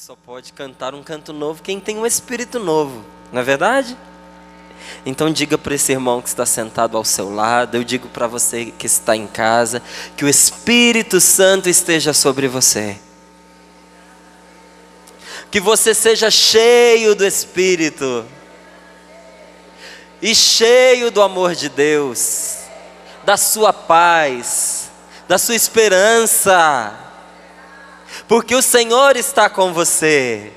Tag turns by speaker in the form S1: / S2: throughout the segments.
S1: Só pode cantar um canto novo quem tem um espírito novo, não é verdade? Então diga para esse irmão que está sentado ao seu lado, eu digo para você que está em casa, que o Espírito Santo esteja sobre você. Que você seja cheio do Espírito e cheio do amor de Deus, da sua paz, da sua esperança, porque o Senhor está com você.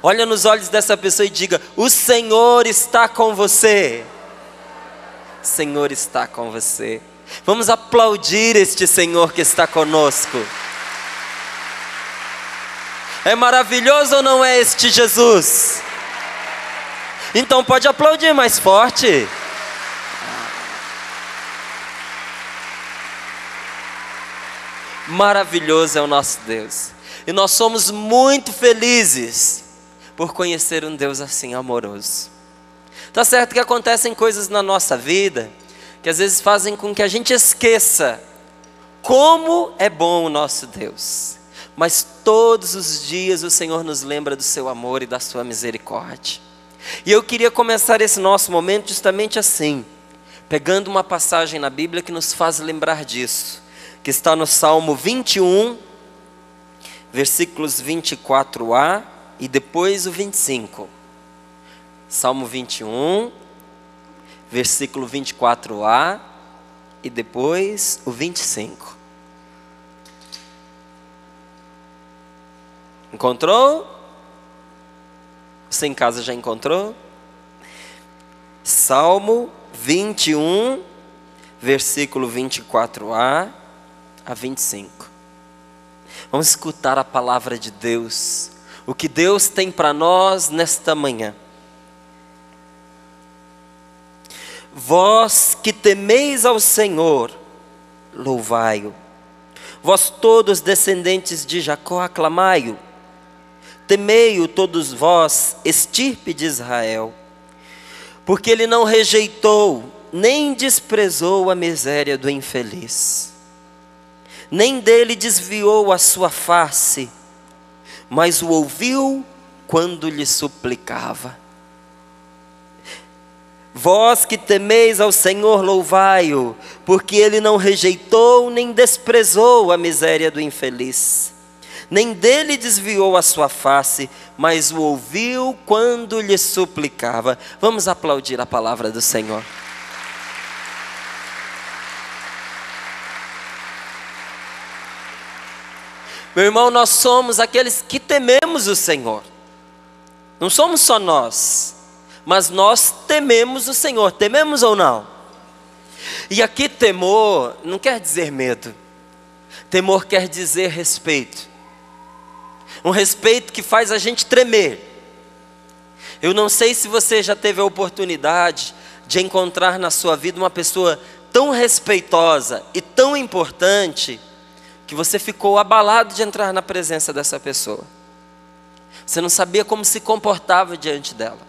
S1: Olha nos olhos dessa pessoa e diga: o Senhor está com você. O Senhor está com você. Vamos aplaudir este Senhor que está conosco. É maravilhoso ou não é este Jesus? Então pode aplaudir mais forte. Maravilhoso é o nosso Deus. E nós somos muito felizes por conhecer um Deus assim amoroso. Tá certo que acontecem coisas na nossa vida que às vezes fazem com que a gente esqueça como é bom o nosso Deus. Mas todos os dias o Senhor nos lembra do seu amor e da sua misericórdia. E eu queria começar esse nosso momento justamente assim, pegando uma passagem na Bíblia que nos faz lembrar disso, que está no Salmo 21, versículos 24a e depois o 25. Salmo 21, versículo 24a e depois o 25. Encontrou? Você em casa já encontrou? Salmo 21, versículo 24a a 25. Vamos escutar a palavra de Deus, o que Deus tem para nós nesta manhã. Vós que temeis ao Senhor, louvai-o. Vós todos descendentes de Jacó, aclamai-o. Temei-o todos vós, estirpe de Israel, porque ele não rejeitou, nem desprezou a miséria do infeliz, nem dele desviou a sua face, mas o ouviu quando lhe suplicava. Vós que temeis ao Senhor, louvai-o, porque ele não rejeitou, nem desprezou a miséria do infeliz, nem dele desviou a sua face, mas o ouviu quando lhe suplicava. Vamos aplaudir a palavra do Senhor. Meu irmão, nós somos aqueles que tememos o Senhor. Não somos só nós, mas nós tememos o Senhor. Tememos ou não? E aqui temor não quer dizer medo. Temor quer dizer respeito. Um respeito que faz a gente tremer. Eu não sei se você já teve a oportunidade de encontrar na sua vida uma pessoa tão respeitosa e tão importante que você ficou abalado de entrar na presença dessa pessoa. Você não sabia como se comportava diante dela.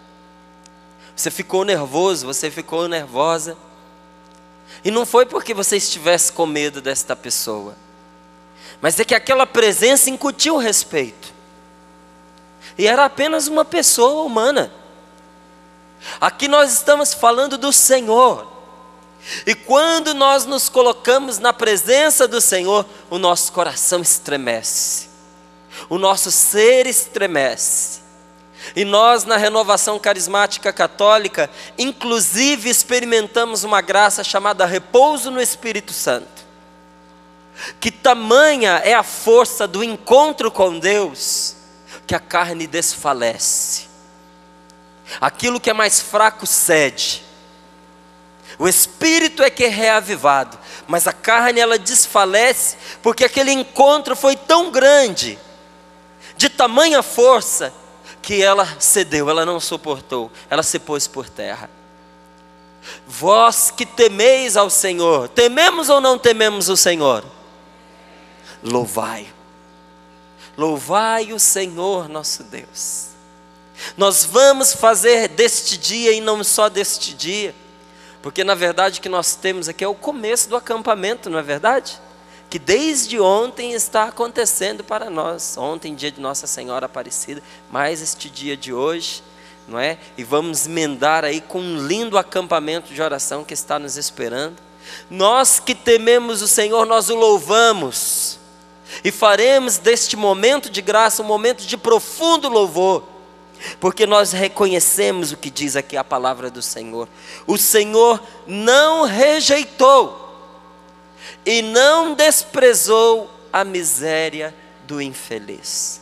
S1: Você ficou nervoso, você ficou nervosa. E não foi porque você estivesse com medo desta pessoa, mas é que aquela presença incutiu respeito. E era apenas uma pessoa humana. Aqui nós estamos falando do Senhor. E quando nós nos colocamos na presença do Senhor, o nosso coração estremece, o nosso ser estremece. E nós, na Renovação Carismática Católica, inclusive experimentamos uma graça chamada repouso no Espírito Santo. Que tamanha é a força do encontro com Deus, que a carne desfalece. Aquilo que é mais fraco cede. O Espírito é que é reavivado, mas a carne ela desfalece, porque aquele encontro foi tão grande, de tamanha força, que ela cedeu, ela não suportou, ela se pôs por terra. Vós que temeis ao Senhor, tememos ou não tememos o Senhor? Louvai-o. Louvai o Senhor nosso Deus. Nós vamos fazer deste dia, e não só deste dia, porque na verdade o que nós temos aqui é o começo do acampamento, não é verdade? que desde ontem está acontecendo para nós. Ontem, dia de Nossa Senhora Aparecida, mais este dia de hoje, não é? E vamos emendar aí com um lindo acampamento de oração que está nos esperando. Nós que tememos o Senhor, nós o louvamos, e faremos deste momento de graça um momento de profundo louvor, porque nós reconhecemos o que diz aqui a palavra do Senhor. O Senhor não rejeitou e não desprezou a miséria do infeliz.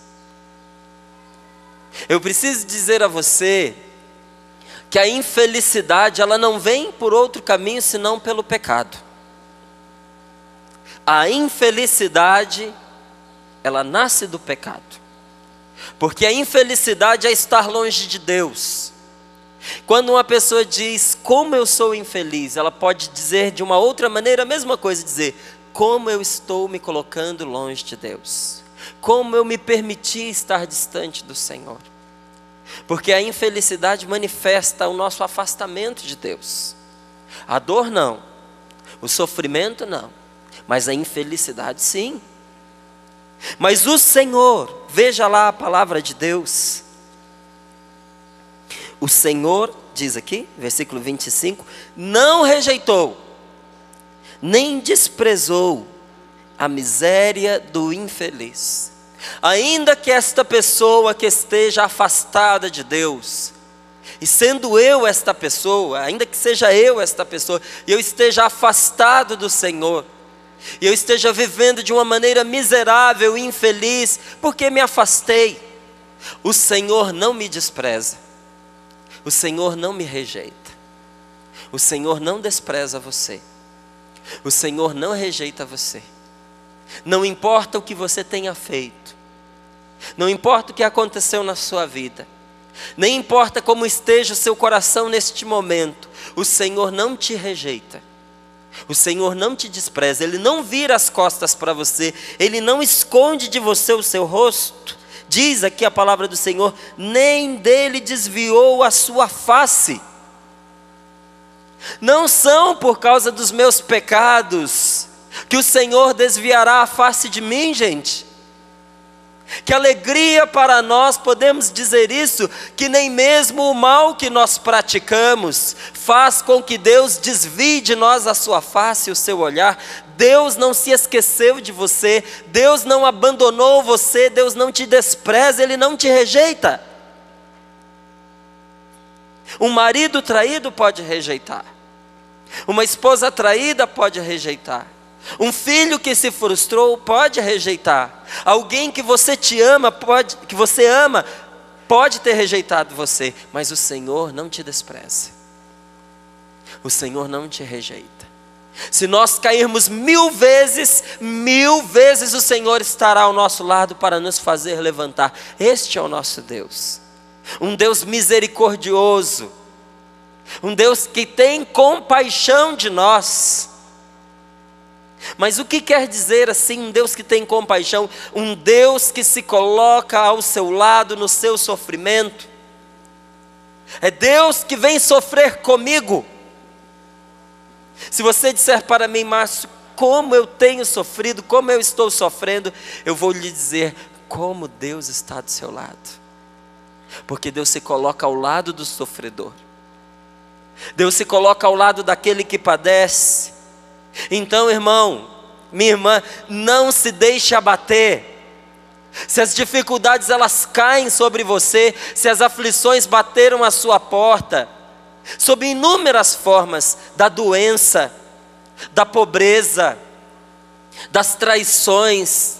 S1: Eu preciso dizer a você que a infelicidade, ela não vem por outro caminho senão pelo pecado. A infelicidade, ela nasce do pecado. Porque a infelicidade é estar longe de Deus. Quando uma pessoa diz, como eu sou infeliz, ela pode dizer de uma outra maneira a mesma coisa, dizer, como eu estou me colocando longe de Deus. Como eu me permiti estar distante do Senhor. Porque a infelicidade manifesta o nosso afastamento de Deus. A dor não, o sofrimento não, mas a infelicidade sim. Mas o Senhor, veja lá a palavra de Deus. O Senhor, diz aqui, versículo 25, não rejeitou, nem desprezou a miséria do infeliz. Ainda que esta pessoa que esteja afastada de Deus, e sendo eu esta pessoa, ainda que seja eu esta pessoa, e eu esteja afastado do Senhor, e eu esteja vivendo de uma maneira miserável e infeliz, porque me afastei, o Senhor não me despreza, o Senhor não me rejeita, o Senhor não despreza você, o Senhor não rejeita você. Não importa o que você tenha feito, não importa o que aconteceu na sua vida, nem importa como esteja o seu coração neste momento, o Senhor não te rejeita, o Senhor não te despreza, Ele não vira as costas para você, Ele não esconde de você o seu rosto. Diz aqui a palavra do Senhor, nem dele desviou a sua face. Não são por causa dos meus pecados que o Senhor desviará a face de mim, gente. Que alegria para nós podemos dizer isso, que nem mesmo o mal que nós praticamos faz com que Deus desvie de nós a sua face e o seu olhar. Deus não se esqueceu de você, Deus não abandonou você, Deus não te despreza, Ele não te rejeita. Um marido traído pode rejeitar, uma esposa traída pode rejeitar, um filho que se frustrou pode rejeitar, alguém que você ama pode ter rejeitado você, mas o Senhor não te despreza, o Senhor não te rejeita. Se nós cairmos 1000 vezes, 1000 vezes o Senhor estará ao nosso lado para nos fazer levantar. Este é o nosso Deus, um Deus misericordioso, um Deus que tem compaixão de nós. Mas o que quer dizer assim, um Deus que tem compaixão? Um Deus que se coloca ao seu lado no seu sofrimento. É Deus que vem sofrer comigo. Se você disser para mim, Márcio, como eu tenho sofrido, como eu estou sofrendo, eu vou lhe dizer, como Deus está do seu lado. Porque Deus se coloca ao lado do sofredor. Deus se coloca ao lado daquele que padece. Então, irmão, minha irmã, não se deixe abater. Se as dificuldades elas caem sobre você, se as aflições bateram à sua porta, sob inúmeras formas, da doença, da pobreza, das traições,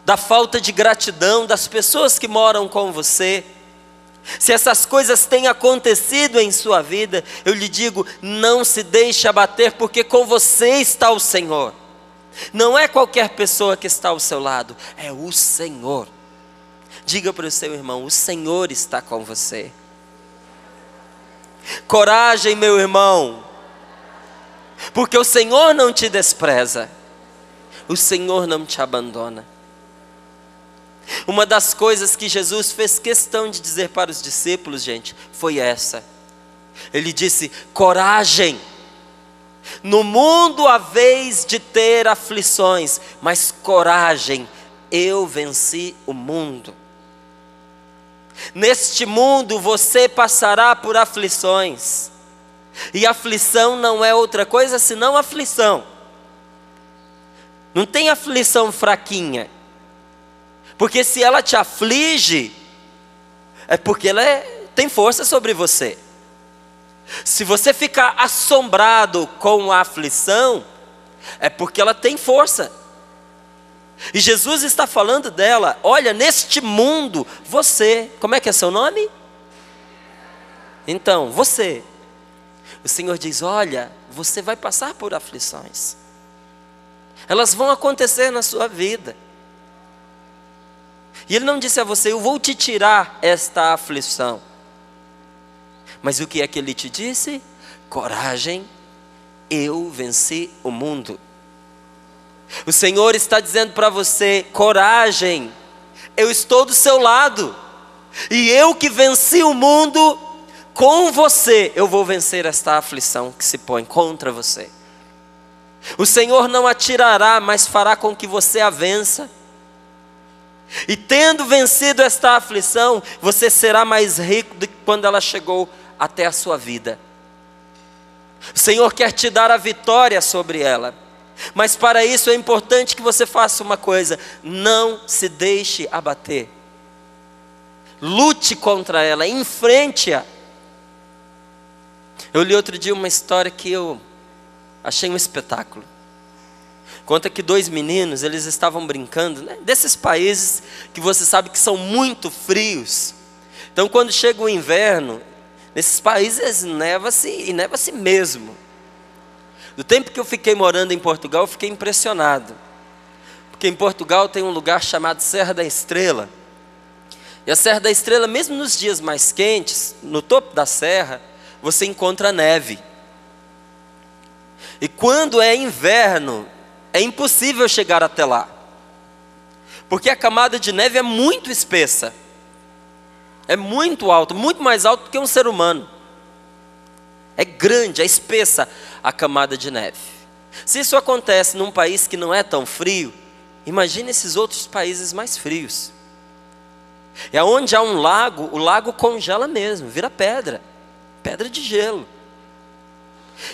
S1: da falta de gratidão das pessoas que moram com você, se essas coisas têm acontecido em sua vida, eu lhe digo, não se deixe abater, porque com você está o Senhor. Não é qualquer pessoa que está ao seu lado, é o Senhor. Diga para o seu irmão, o Senhor está com você. Coragem, meu irmão, porque o Senhor não te despreza, o Senhor não te abandona. Uma das coisas que Jesus fez questão de dizer para os discípulos, gente, foi essa. Ele disse, coragem, No mundo haveis de ter aflições, mas coragem, eu venci o mundo. Neste mundo você passará por aflições. E aflição não é outra coisa senão aflição. Não tem aflição fraquinha. Porque se ela te aflige, é porque ela tem força sobre você. Se você ficar assombrado com a aflição, é porque ela tem força. E Jesus está falando dela: olha, neste mundo, você, como é que é seu nome? Então, você. O Senhor diz: olha, você vai passar por aflições. Elas vão acontecer na sua vida. E Ele não disse a você: eu vou te tirar esta aflição. Mas o que é que Ele te disse? Coragem, eu venci o mundo. O Senhor está dizendo para você: coragem, eu estou do seu lado. E eu que venci o mundo, com você eu vou vencer esta aflição que se põe contra você. O Senhor não a tirará, mas fará com que você a vença. E tendo vencido esta aflição, você será mais rico do que quando ela chegou até a sua vida. O Senhor quer te dar a vitória sobre ela. Mas para isso é importante que você faça uma coisa: não se deixe abater. Lute contra ela, enfrente-a. Eu li outro dia uma história que eu achei um espetáculo. Conta que 2 meninos, eles estavam brincando, né, desses países que você sabe que são muito frios. Então quando chega o inverno, nesses países neva-se, e neva-se mesmo. Do tempo que eu fiquei morando em Portugal, eu fiquei impressionado. Porque em Portugal tem um lugar chamado Serra da Estrela. E a Serra da Estrela, mesmo nos dias mais quentes, no topo da serra, você encontra neve. E quando é inverno, é impossível chegar até lá. Porque a camada de neve é muito espessa. É muito alta, muito mais alta do que um ser humano. É grande, é espessa a camada de neve. Se isso acontece num país que não é tão frio, imagine esses outros países mais frios. É onde há um lago, o lago congela mesmo, vira pedra, pedra de gelo.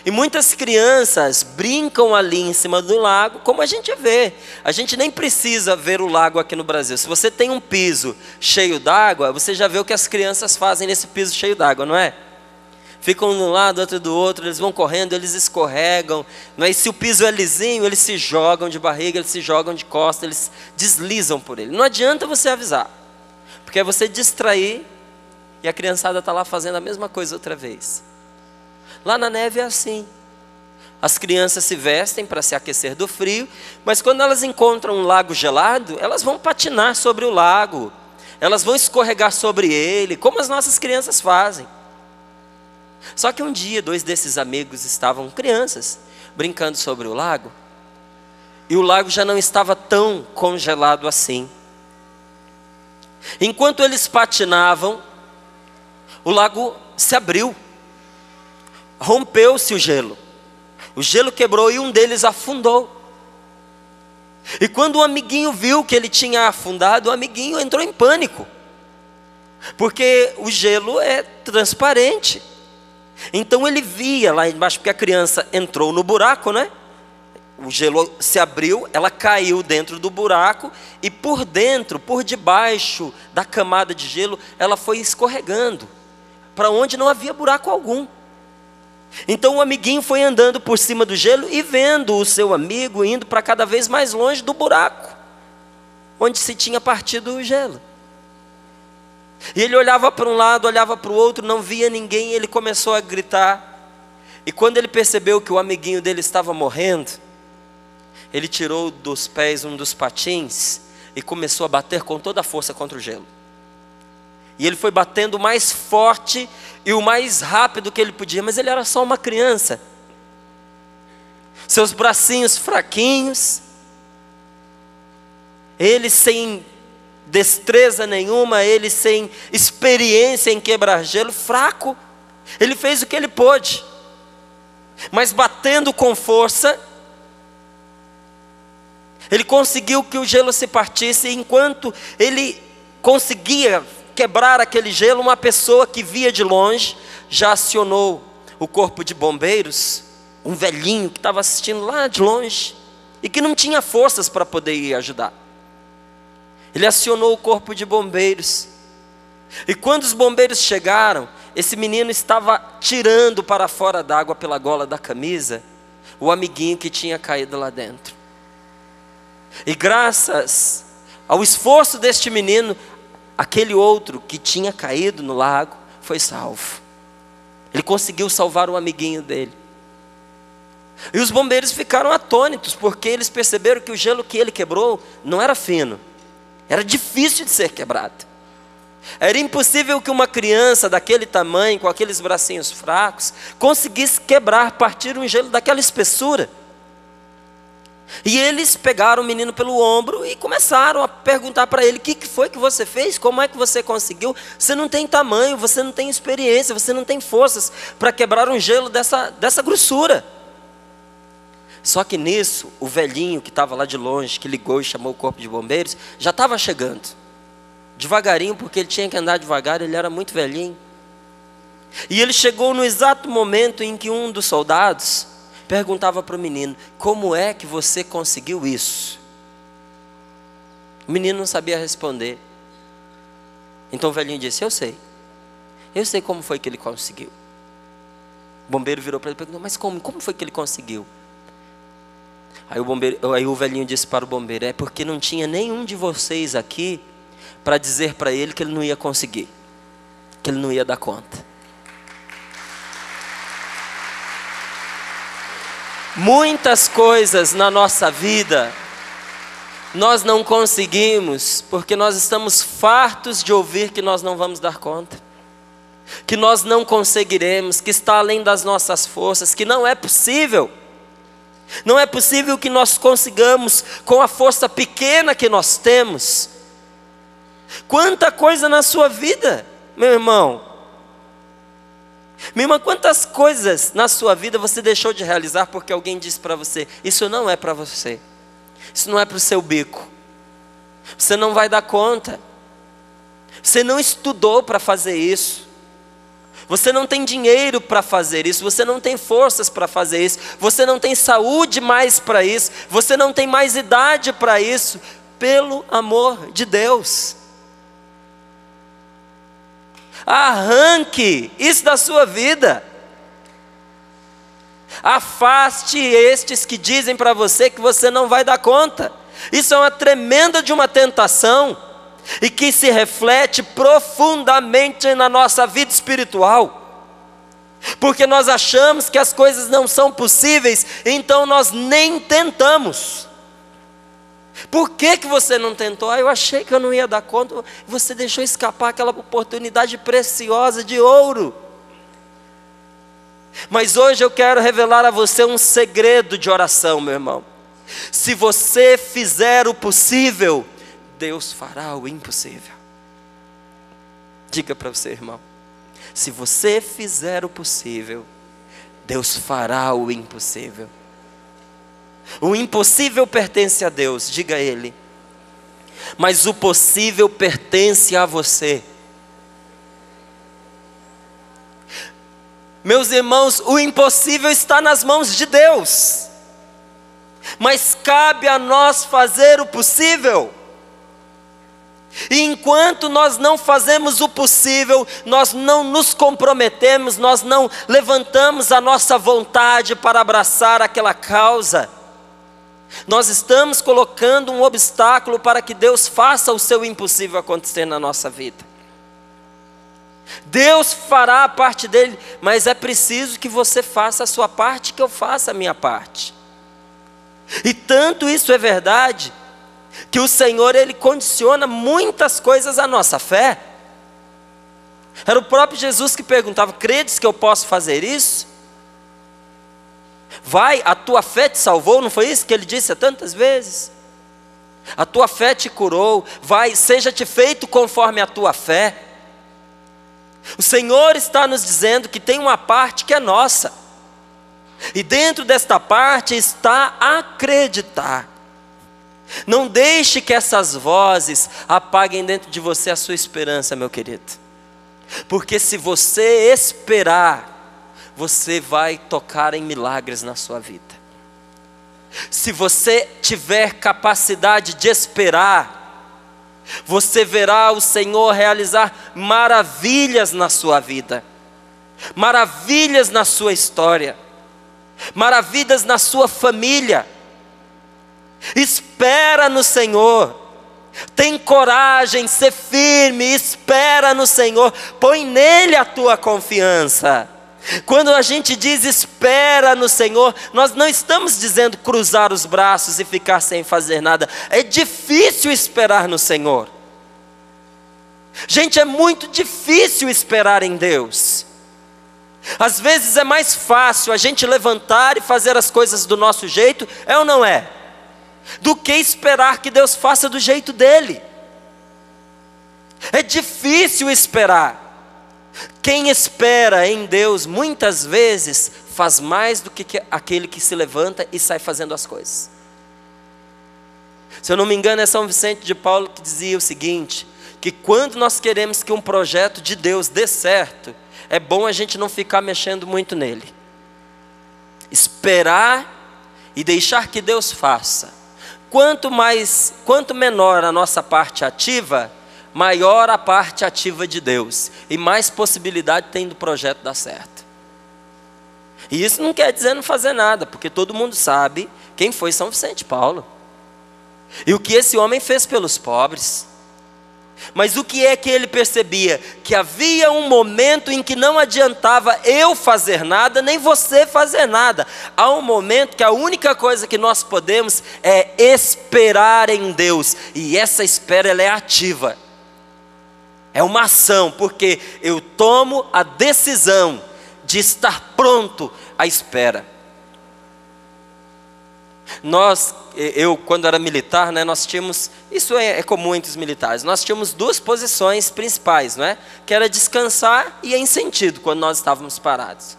S1: E muitas crianças brincam ali em cima do lago, como a gente vê. A gente nem precisa ver o lago aqui no Brasil. Se você tem um piso cheio d'água, você já vê o que as crianças fazem nesse piso cheio d'água, não é? Ficam de um lado, outro do outro, eles vão correndo, eles escorregam. Não é? E se o piso é lisinho, eles se jogam de barriga, eles se jogam de costa, eles deslizam por ele. Não adianta você avisar, porque é você distrair e a criançada está lá fazendo a mesma coisa outra vez. Lá na neve é assim. As crianças se vestem para se aquecer do frio, mas quando elas encontram um lago gelado, elas vão patinar sobre o lago, elas vão escorregar sobre ele, como as nossas crianças fazem. Só que um dia 2 desses amigos estavam crianças brincando sobre o lago, e o lago já não estava tão congelado assim. Enquanto eles patinavam, o lago se abriu, rompeu-se o gelo quebrou e um deles afundou. E quando o amiguinho viu que ele tinha afundado, o amiguinho entrou em pânico, porque o gelo é transparente. Então ele via lá embaixo, porque a criança entrou no buraco, né? O gelo se abriu, ela caiu dentro do buraco, e por dentro, por debaixo da camada de gelo, ela foi escorregando para onde não havia buraco algum. Então o amiguinho foi andando por cima do gelo e vendo o seu amigo indo para cada vez mais longe do buraco onde se tinha partido o gelo. E ele olhava para um lado, olhava para o outro, não via ninguém, e ele começou a gritar. E quando ele percebeu que o amiguinho dele estava morrendo, ele tirou dos pés um dos patins e começou a bater com toda a força contra o gelo. E ele foi batendo mais forte e o mais rápido que ele podia, mas ele era só uma criança. Seus bracinhos fraquinhos, ele sem destreza nenhuma, ele sem experiência em quebrar gelo, fraco. Ele fez o que ele pôde. Mas batendo com força, ele conseguiu que o gelo se partisse. E enquanto ele conseguia quebrar aquele gelo, uma pessoa que via de longe já acionou o corpo de bombeiros, um velhinho que estava assistindo lá de longe e que não tinha forças para poder ir ajudar. Ele acionou o corpo de bombeiros. E quando os bombeiros chegaram, esse menino estava tirando para fora d'água pela gola da camisa o amiguinho que tinha caído lá dentro. E graças ao esforço deste menino, aquele outro que tinha caído no lago foi salvo. Ele conseguiu salvar o amiguinho dele. E os bombeiros ficaram atônitos, porque eles perceberam que o gelo que ele quebrou não era fino, era difícil de ser quebrado. Era impossível que uma criança daquele tamanho, com aqueles bracinhos fracos, conseguisse quebrar, partir um gelo daquela espessura. E eles pegaram o menino pelo ombro e começaram a perguntar para ele: o que foi que você fez? Como é que você conseguiu? Você não tem tamanho, você não tem experiência, você não tem forças para quebrar um gelo dessa grossura. Só que nisso, o velhinho que estava lá de longe, que ligou e chamou o corpo de bombeiros, já estava chegando. Devagarinho, porque ele tinha que andar devagar, ele era muito velhinho. E ele chegou no exato momento em que um dos soldados perguntava para o menino: como é que você conseguiu isso? O menino não sabia responder. Então o velhinho disse: eu sei como foi que ele conseguiu. O bombeiro virou para ele e perguntou: mas como foi que ele conseguiu? Aí o velhinho disse para o bombeiro: é porque não tinha nenhum de vocês aqui para dizer para ele que ele não ia conseguir, que ele não ia dar conta. Muitas coisas na nossa vida nós não conseguimos porque nós estamos fartos de ouvir que nós não vamos dar conta, que nós não conseguiremos, que está além das nossas forças, que não é possível. Não é possível que nós consigamos com a força pequena que nós temos. Quanta coisa na sua vida, meu irmão. Minha irmã, quantas coisas na sua vida você deixou de realizar porque alguém disse para você: isso não é para você, isso não é para o seu bico, você não vai dar conta, você não estudou para fazer isso, você não tem dinheiro para fazer isso, você não tem forças para fazer isso, você não tem saúde mais para isso, você não tem mais idade para isso. Pelo amor de Deus, arranque isso da sua vida. Afaste estes que dizem para você que você não vai dar conta. Isso é uma tremenda de uma tentação e que se reflete profundamente na nossa vida espiritual, porque nós achamos que as coisas não são possíveis, então nós nem tentamos. Por que você não tentou? Eu achei que eu não ia dar conta. Você deixou escapar aquela oportunidade preciosa de ouro. Mas hoje eu quero revelar a você um segredo de oração, meu irmão. Se você fizer o possível, Deus fará o impossível. Diga para você, irmão: se você fizer o possível, Deus fará o impossível. O impossível pertence a Deus, diga a Ele. Mas o possível pertence a você. Meus irmãos, o impossível está nas mãos de Deus, mas cabe a nós fazer o possível. E enquanto nós não fazemos o possível, nós não nos comprometemos, nós não levantamos a nossa vontade para abraçar aquela causa, nós estamos colocando um obstáculo para que Deus faça o seu impossível acontecer na nossa vida. Deus fará a parte dele, mas é preciso que você faça a sua parte, que eu faça a minha parte. E tanto isso é verdade, que o Senhor, Ele condiciona muitas coisas à nossa fé. Era o próprio Jesus que perguntava: credes que eu posso fazer isso? Vai, a tua fé te salvou, não foi isso que Ele disse tantas vezes? A tua fé te curou, vai, seja-te feito conforme a tua fé. O Senhor está nos dizendo que tem uma parte que é nossa. E dentro desta parte está acreditar. Não deixe que essas vozes apaguem dentro de você a sua esperança, meu querido. Porque se você esperar, você vai tocar em milagres na sua vida. Se você tiver capacidade de esperar, você verá o Senhor realizar maravilhas na sua vida, maravilhas na sua história, maravilhas na sua família. Espera no Senhor, tem coragem, ser firme, espera no Senhor, põe nele a tua confiança. Quando a gente diz espera no Senhor, nós não estamos dizendo cruzar os braços e ficar sem fazer nada. É difícil esperar no Senhor. Gente, é muito difícil esperar em Deus. Às vezes é mais fácil a gente levantar e fazer as coisas do nosso jeito, é ou não é? Do que esperar que Deus faça do jeito dele. É difícil esperar. Quem espera em Deus muitas vezes faz mais do que aquele que se levanta e sai fazendo as coisas. Se eu não me engano, é São Vicente de Paulo que dizia o seguinte: que quando nós queremos que um projeto de Deus dê certo, é bom a gente não ficar mexendo muito nele. Esperar e deixar que Deus faça. Quanto menor a nossa parte ativa, maior a parte ativa de Deus, e mais possibilidade tem do projeto dar certo. E isso não quer dizer não fazer nada, porque todo mundo sabe quem foi São Vicente de Paulo, e o que esse homem fez pelos pobres. Mas o que é que ele percebia? Que havia um momento em que não adiantava eu fazer nada, nem você fazer nada. Há um momento que a única coisa que nós podemos é esperar em Deus, e essa espera ela é ativa. É uma ação, porque eu tomo a decisão de estar pronto à espera. Eu quando era militar, né, nós tínhamos, isso é comum entre os militares, nós tínhamos duas posições principais, não é? Que era descansar e em sentido, quando nós estávamos parados.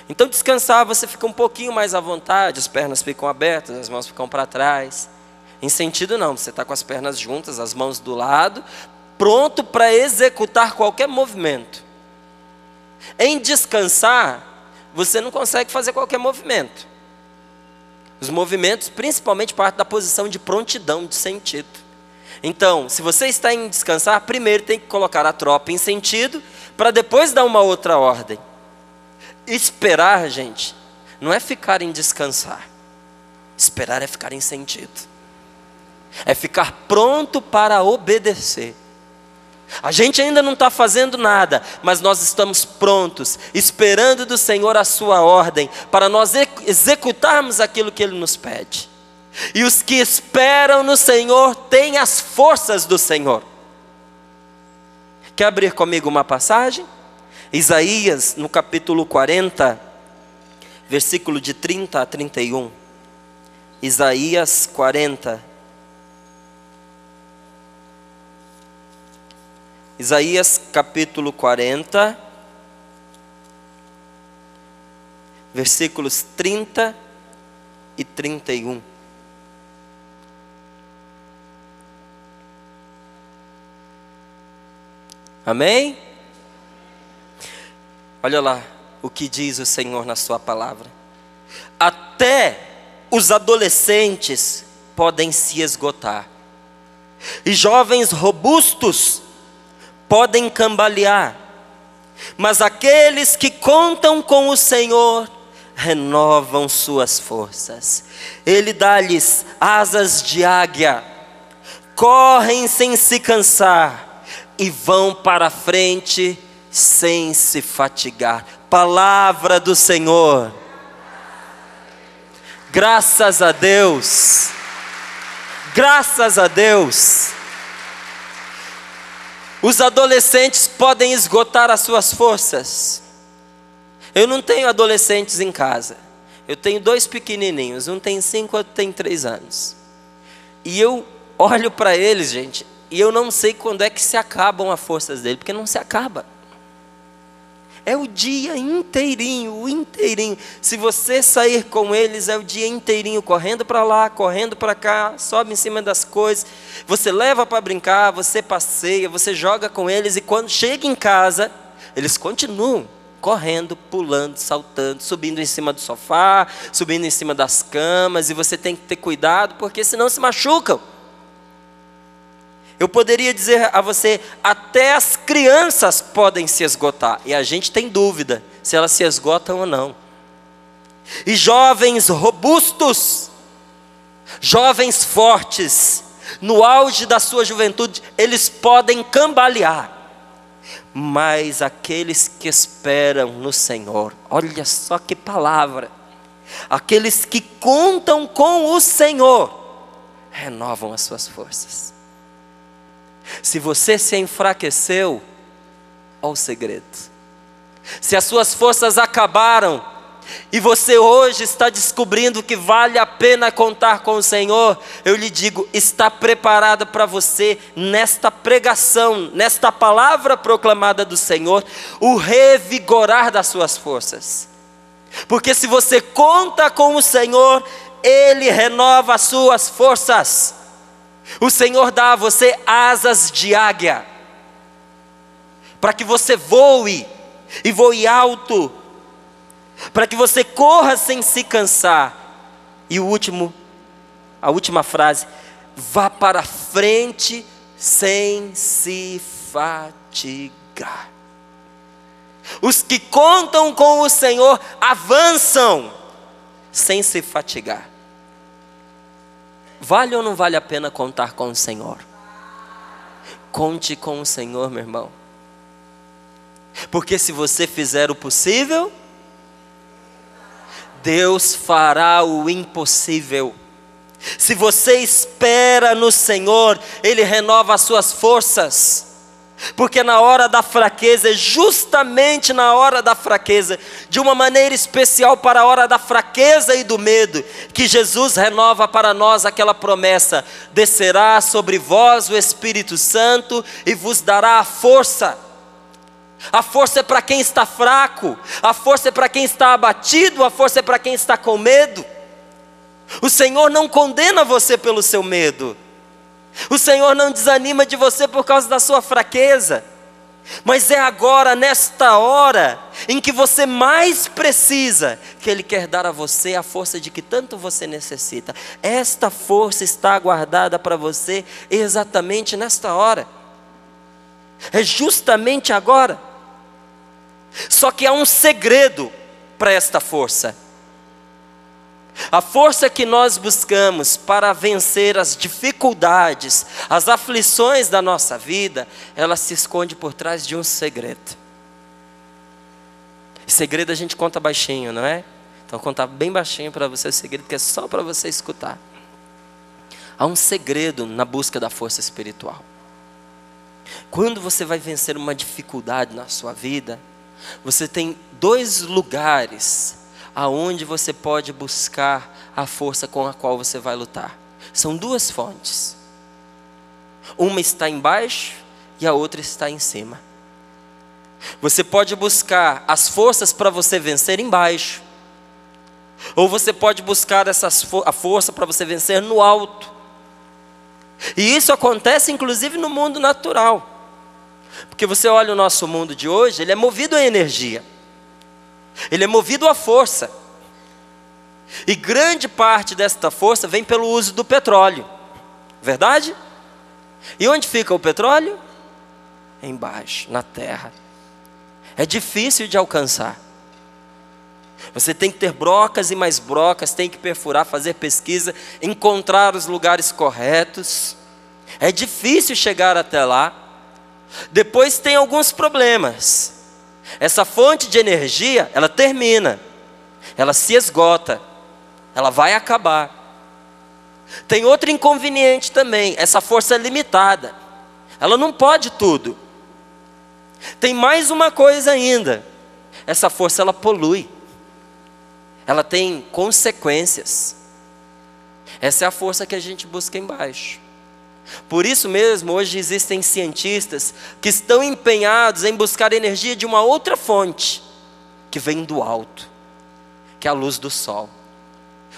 S1: Então descansar, você fica um pouquinho mais à vontade, as pernas ficam abertas, as mãos ficam para trás. Em sentido não, você está com as pernas juntas, as mãos do lado, pronto para executar qualquer movimento. Em descansar, você não consegue fazer qualquer movimento. Os movimentos principalmente partem da posição de prontidão, de sentido. Então, se você está em descansar, primeiro tem que colocar a tropa em sentido, para depois dar uma outra ordem. Esperar, gente, não é ficar em descansar. Esperar é ficar em sentido. É ficar pronto para obedecer. A gente ainda não está fazendo nada, mas nós estamos prontos, esperando do Senhor a sua ordem, para nós executarmos aquilo que Ele nos pede. E os que esperam no Senhor têm as forças do Senhor. Quer abrir comigo uma passagem? Isaías, no capítulo 40, versículo de 30 a 31. Isaías 40. Isaías capítulo 40, versículos 30 e 31. Amém? Olha lá o que diz o Senhor na sua palavra. Até os adolescentes podem se esgotar, e jovens robustos podem cambalear, mas aqueles que contam com o Senhor renovam suas forças. Ele dá-lhes asas de águia, correm sem se cansar e vão para a frente sem se fatigar. Palavra do Senhor. Graças a Deus. Graças a Deus. Os adolescentes podem esgotar as suas forças. Eu não tenho adolescentes em casa. Eu tenho 2 pequenininhos. Um tem 5, outro tem 3 anos. E eu olho para eles, gente, e eu não sei quando é que se acabam as forças dele, porque não se acaba. É o dia inteirinho, o inteirinho. Se você sair com eles, é o dia inteirinho, correndo para lá, correndo para cá, sobe em cima das coisas. Você leva para brincar, você passeia, você joga com eles, e quando chega em casa, eles continuam correndo, pulando, saltando, subindo em cima do sofá, subindo em cima das camas, e você tem que ter cuidado, porque senão se machucam. Eu poderia dizer a você, até as crianças podem se esgotar, e a gente tem dúvida se elas se esgotam ou não. E jovens robustos, jovens fortes, no auge da sua juventude, eles podem cambalear. Mas aqueles que esperam no Senhor, olha só que palavra, aqueles que contam com o Senhor, renovam as suas forças. Se você se enfraqueceu, olha o segredo. Se as suas forças acabaram, e você hoje está descobrindo que vale a pena contar com o Senhor, eu lhe digo, está preparado para você, nesta pregação, nesta palavra proclamada do Senhor, o revigorar das suas forças. Porque se você conta com o Senhor, Ele renova as suas forças. O Senhor dá a você asas de águia, para que você voe, e voe alto, para que você corra sem se cansar. E a última frase, vá para frente sem se fatigar. Os que contam com o Senhor avançam sem se fatigar. Vale ou não vale a pena contar com o Senhor? Conte com o Senhor, meu irmão. Porque se você fizer o possível, Deus fará o impossível. Se você espera no Senhor, Ele renova as suas forças. Porque na hora da fraqueza, justamente na hora da fraqueza, de uma maneira especial para a hora da fraqueza e do medo, que Jesus renova para nós aquela promessa: descerá sobre vós o Espírito Santo e vos dará a força. A força é para quem está fraco, a força é para quem está abatido, a força é para quem está com medo. O Senhor não condena você pelo seu medo. O Senhor não desanima de você por causa da sua fraqueza. Mas é agora, nesta hora, em que você mais precisa, que Ele quer dar a você a força de que tanto você necessita. Esta força está guardada para você exatamente nesta hora. É justamente agora. Só que há um segredo para esta força. A força que nós buscamos para vencer as dificuldades, as aflições da nossa vida, ela se esconde por trás de um segredo. Segredo a gente conta baixinho, não é? Então eu vou contar bem baixinho para você o segredo, que é só para você escutar. Há um segredo na busca da força espiritual. Quando você vai vencer uma dificuldade na sua vida, você tem dois lugares aonde você pode buscar a força com a qual você vai lutar. São duas fontes. Uma está embaixo e a outra está em cima. Você pode buscar as forças para você vencer embaixo, ou você pode buscar a força para você vencer no alto. E isso acontece inclusive no mundo natural. Porque você olha o nosso mundo de hoje, ele é movido a energia. Ele é movido a força. E grande parte desta força vem pelo uso do petróleo. Verdade? E onde fica o petróleo? Embaixo, na terra. É difícil de alcançar. Você tem que ter brocas e mais brocas, tem que perfurar, fazer pesquisa, encontrar os lugares corretos. É difícil chegar até lá. Depois tem alguns problemas. Essa fonte de energia, ela termina, ela se esgota, ela vai acabar. Tem outro inconveniente também, essa força é limitada, ela não pode tudo. Tem mais uma coisa ainda, essa força ela polui, ela tem consequências. Essa é a força que a gente busca embaixo. Por isso mesmo, hoje existem cientistas que estão empenhados em buscar energia de uma outra fonte, que vem do alto, que é a luz do sol.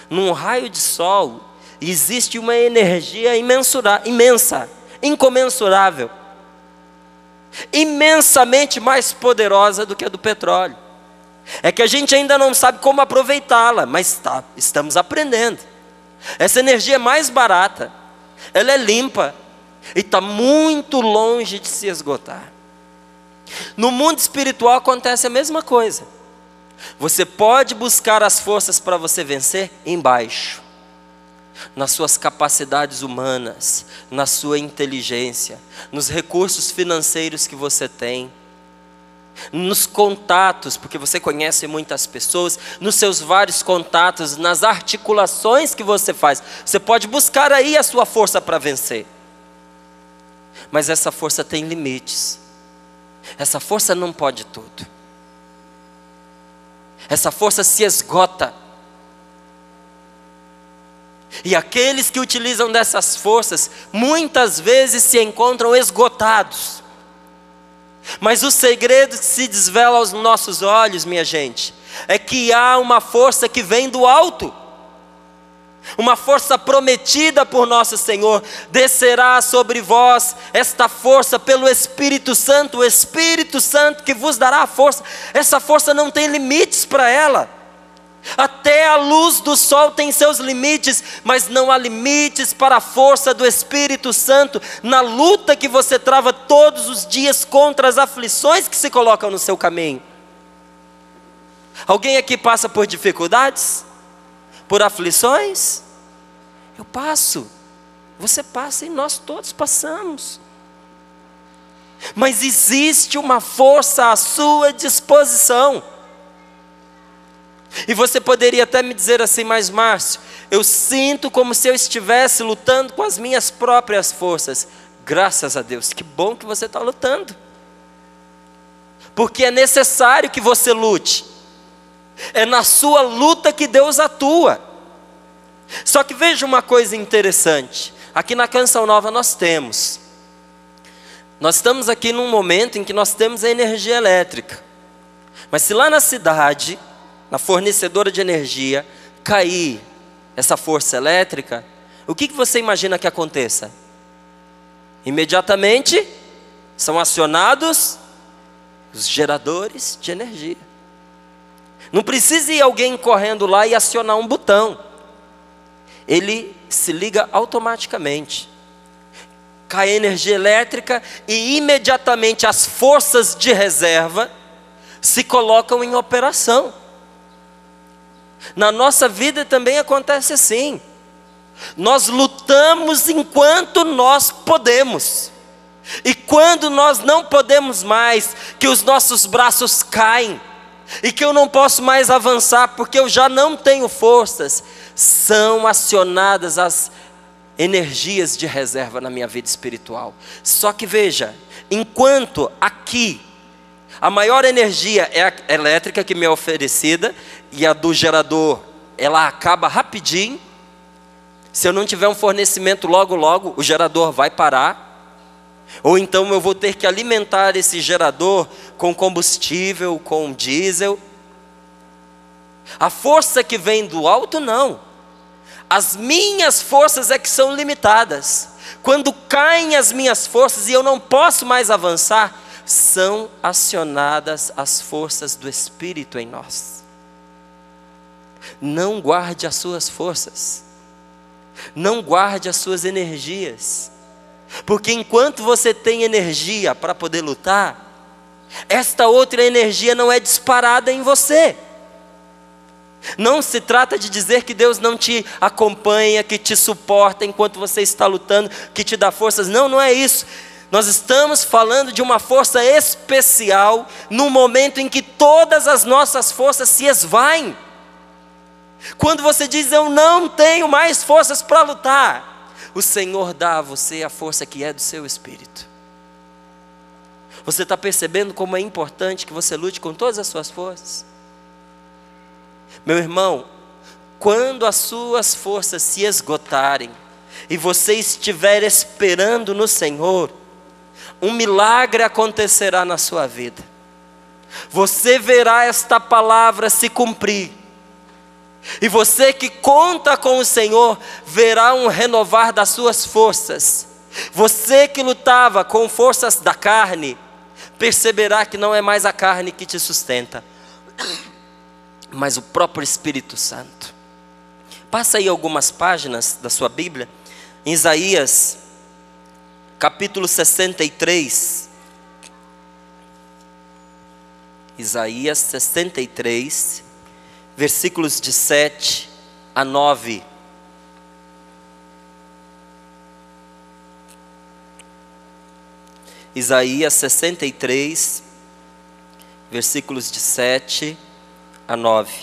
S1: Num raio de sol, existe uma energia imensa, incomensurável, imensamente mais poderosa do que a do petróleo. É que a gente ainda não sabe como aproveitá-la, mas estamos aprendendo. Essa energia é mais barata, ela é limpa e está muito longe de se esgotar. No mundo espiritual acontece a mesma coisa. Você pode buscar as forças para você vencer embaixo, nas suas capacidades humanas, na sua inteligência, nos recursos financeiros que você tem, nos contatos, porque você conhece muitas pessoas, nos seus vários contatos, nas articulações que você faz. Você pode buscar aí a sua força para vencer. Mas essa força tem limites. Essa força não pode tudo. Essa força se esgota. E aqueles que utilizam dessas forças, muitas vezes se encontram esgotados. Mas o segredo que se desvela aos nossos olhos, minha gente, é que há uma força que vem do alto. Uma força prometida por nosso Senhor. Descerá sobre vós esta força pelo Espírito Santo. O Espírito Santo que vos dará a força. Essa força não tem limites para ela. Até a luz do sol tem seus limites, mas não há limites para a força do Espírito Santo na luta que você trava todos os dias contra as aflições que se colocam no seu caminho. Alguém aqui passa por dificuldades? Por aflições? Eu passo, você passa e nós todos passamos. Mas existe uma força à sua disposição. E você poderia até me dizer assim: mas Márcio, eu sinto como se eu estivesse lutando com as minhas próprias forças. Graças a Deus, que bom que você está lutando. Porque é necessário que você lute. É na sua luta que Deus atua. Só que veja uma coisa interessante. Aqui na Canção Nova nós estamos aqui num momento em que nós temos a energia elétrica. Mas se lá na cidade, na fornecedora de energia, cair essa força elétrica, o que você imagina que aconteça? Imediatamente são acionados os geradores de energia. Não precisa ir alguém correndo lá e acionar um botão. Ele se liga automaticamente. Cai a energia elétrica e imediatamente as forças de reserva se colocam em operação. Na nossa vida também acontece assim. Nós lutamos enquanto nós podemos. E quando nós não podemos mais, que os nossos braços caem, e que eu não posso mais avançar porque eu já não tenho forças, são acionadas as energias de reserva na minha vida espiritual. Só que veja, enquanto aqui a maior energia é a elétrica que me é oferecida, e a do gerador, ela acaba rapidinho. Se eu não tiver um fornecimento logo, o gerador vai parar. Ou então eu vou ter que alimentar esse gerador com combustível, com diesel. A força que vem do alto, não. As minhas forças é que são limitadas. Quando caem as minhas forças e eu não posso mais avançar, são acionadas as forças do Espírito em nós. Não guarde as suas forças. Não guarde as suas energias. Porque enquanto você tem energia para poder lutar, esta outra energia não é disparada em você. Não se trata de dizer que Deus não te acompanha, que te suporta enquanto você está lutando, que te dá forças. Não, não é isso. Nós estamos falando de uma força especial no momento em que todas as nossas forças se esvaem. Quando você diz: eu não tenho mais forças para lutar, o Senhor dá a você a força que é do seu espírito. Você está percebendo como é importante que você lute com todas as suas forças? Meu irmão, quando as suas forças se esgotarem, e você estiver esperando no Senhor, um milagre acontecerá na sua vida. Você verá esta palavra se cumprir. E você que conta com o Senhor, verá um renovar das suas forças. Você que lutava com forças da carne, perceberá que não é mais a carne que te sustenta, mas o próprio Espírito Santo. Passa aí algumas páginas da sua Bíblia, em Isaías, capítulo 63. Isaías 63, versículos de 7 a 9. Isaías 63, versículos de 7 a 9.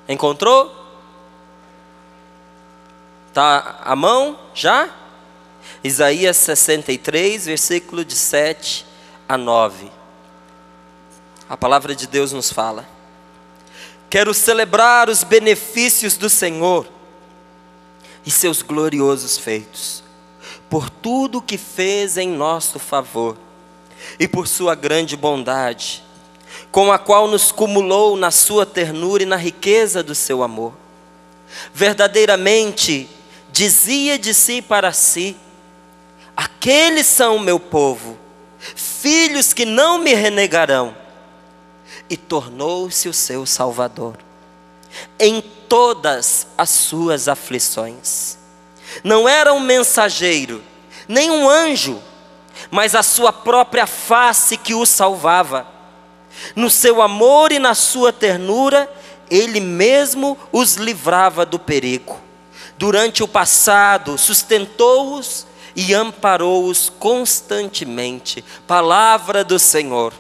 S1: Encontrou? Está à mão já? Isaías 63, versículo de 7 a 9. A palavra de Deus nos fala: quero celebrar os benefícios do Senhor e seus gloriosos feitos, por tudo que fez em nosso favor e por sua grande bondade, com a qual nos cumulou na sua ternura e na riqueza do seu amor. Verdadeiramente dizia de si para si: aqueles são o meu povo, filhos que não me renegarão. E tornou-se o seu Salvador em todas as suas aflições. Não era um mensageiro, nem um anjo, mas a sua própria face que o salvava. No seu amor e na sua ternura, ele mesmo os livrava do perigo. Durante o passado, sustentou-os e amparou-os constantemente. Palavra do Senhor.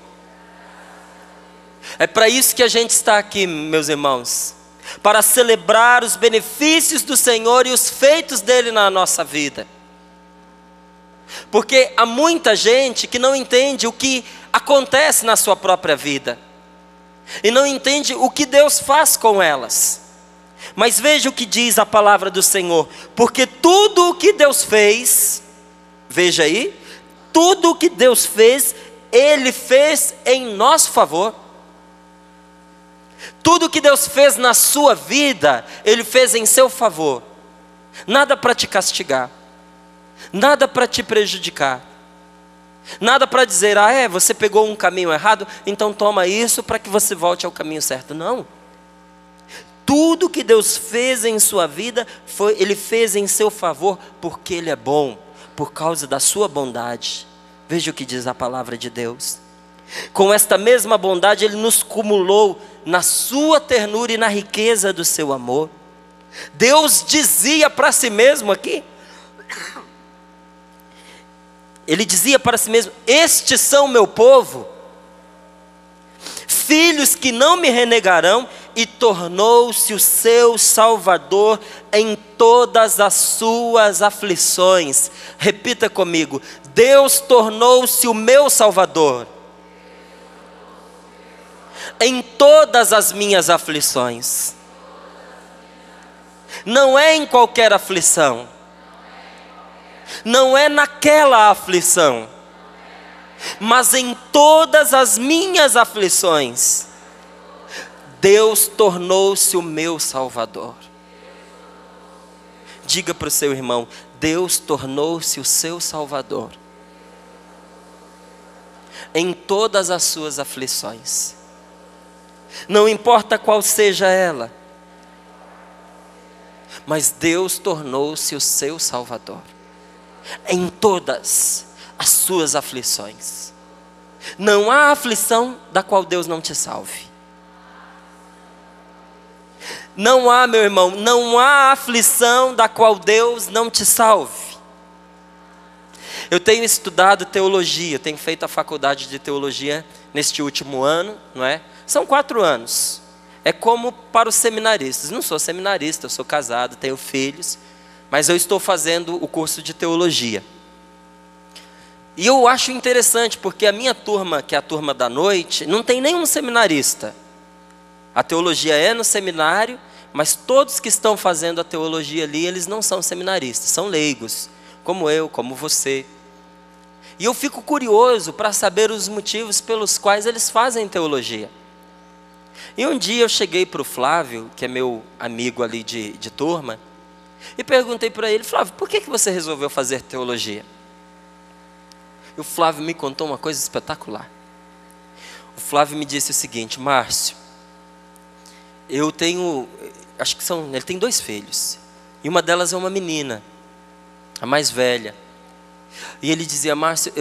S1: É para isso que a gente está aqui, meus irmãos, para celebrar os benefícios do Senhor e os feitos dele na nossa vida. Porque há muita gente que não entende o que acontece na sua própria vida, e não entende o que Deus faz com elas. Mas veja o que diz a palavra do Senhor: porque tudo o que Deus fez, veja aí, tudo o que Deus fez, Ele fez em nosso favor. Tudo que Deus fez na sua vida, Ele fez em seu favor. Nada para te castigar, nada para te prejudicar, nada para dizer: você pegou um caminho errado, então toma isso para que você volte ao caminho certo. Não. Tudo que Deus fez em sua vida, Ele fez em seu favor, porque Ele é bom, por causa da sua bondade. Veja o que diz a palavra de Deus: com esta mesma bondade Ele nos cumulou na sua ternura e na riqueza do seu amor. Deus dizia para si mesmo aqui, Ele dizia para si mesmo: estes são meu povo, filhos que não me renegarão. E tornou-se o seu Salvador em todas as suas aflições. Repita comigo: Deus tornou-se o meu Salvador em todas as minhas aflições. Não é em qualquer aflição, não é naquela aflição, mas em todas as minhas aflições, Deus tornou-se o meu Salvador. Diga para o seu irmão: Deus tornou-se o seu Salvador em todas as suas aflições. Não importa qual seja ela, mas Deus tornou-se o seu Salvador em todas as suas aflições. Não há aflição da qual Deus não te salve. Não há, meu irmão, não há aflição da qual Deus não te salve. Eu tenho estudado teologia, tenho feito a faculdade de teologia neste último ano, não é? São 4 anos. É como para os seminaristas. Não sou seminarista, eu sou casado, tenho filhos, mas eu estou fazendo o curso de teologia. E eu acho interessante, porque a minha turma, que é a turma da noite, não tem nenhum seminarista. A teologia é no seminário, mas todos que estão fazendo a teologia ali, eles não são seminaristas, são leigos, como eu, como você. E eu fico curioso para saber os motivos pelos quais eles fazem teologia. E um dia eu cheguei para o Flávio, que é meu amigo ali de turma, e perguntei para ele: Flávio, por que você resolveu fazer teologia? E o Flávio me contou uma coisa espetacular. O Flávio me disse o seguinte: Márcio, eu tenho, ele tem 2 filhos, e uma delas é uma menina, a mais velha. E ele dizia: Márcio,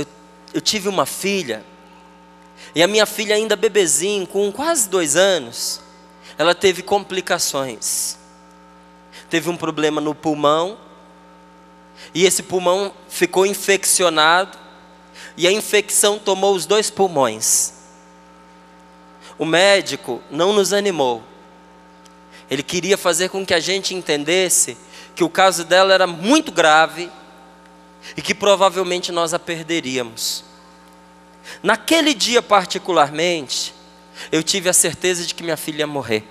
S1: eu tive uma filha, e a minha filha ainda bebezinho, com quase 2 anos, ela teve complicações. Teve um problema no pulmão, e esse pulmão ficou infeccionado, e a infecção tomou os 2 pulmões. O médico não nos animou. Ele queria fazer com que a gente entendesse que o caso dela era muito grave e que provavelmente nós a perderíamos. Naquele dia particularmente, eu tive a certeza de que minha filha ia morrer.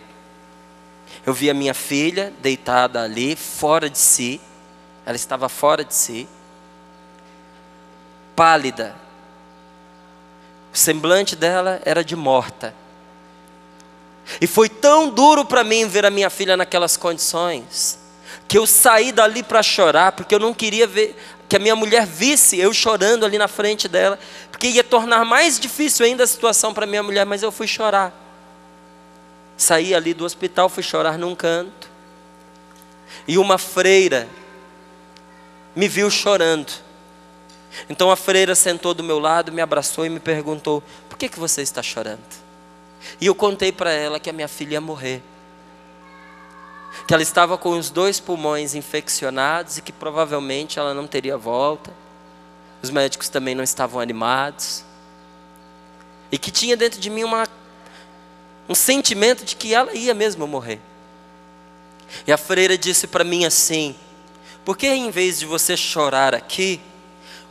S1: Eu vi a minha filha deitada ali, fora de si. Ela estava fora de si, pálida. O semblante dela era de morta. E foi tão duro para mim ver a minha filha naquelas condições, que eu saí dali para chorar, porque eu não queria ver que a minha mulher visse eu chorando ali na frente dela, porque ia tornar mais difícil ainda a situação para minha mulher. Mas eu fui chorar. Saí ali do hospital, fui chorar num canto, e uma freira me viu chorando. Então a freira sentou do meu lado, me abraçou e me perguntou: por que você está chorando? E eu contei para ela que a minha filha ia morrer, que ela estava com os 2 pulmões infeccionados e que provavelmente ela não teria volta. Os médicos também não estavam animados, e que tinha dentro de mim um sentimento de que ela ia mesmo morrer. E a freira disse para mim assim: por que em vez de você chorar aqui,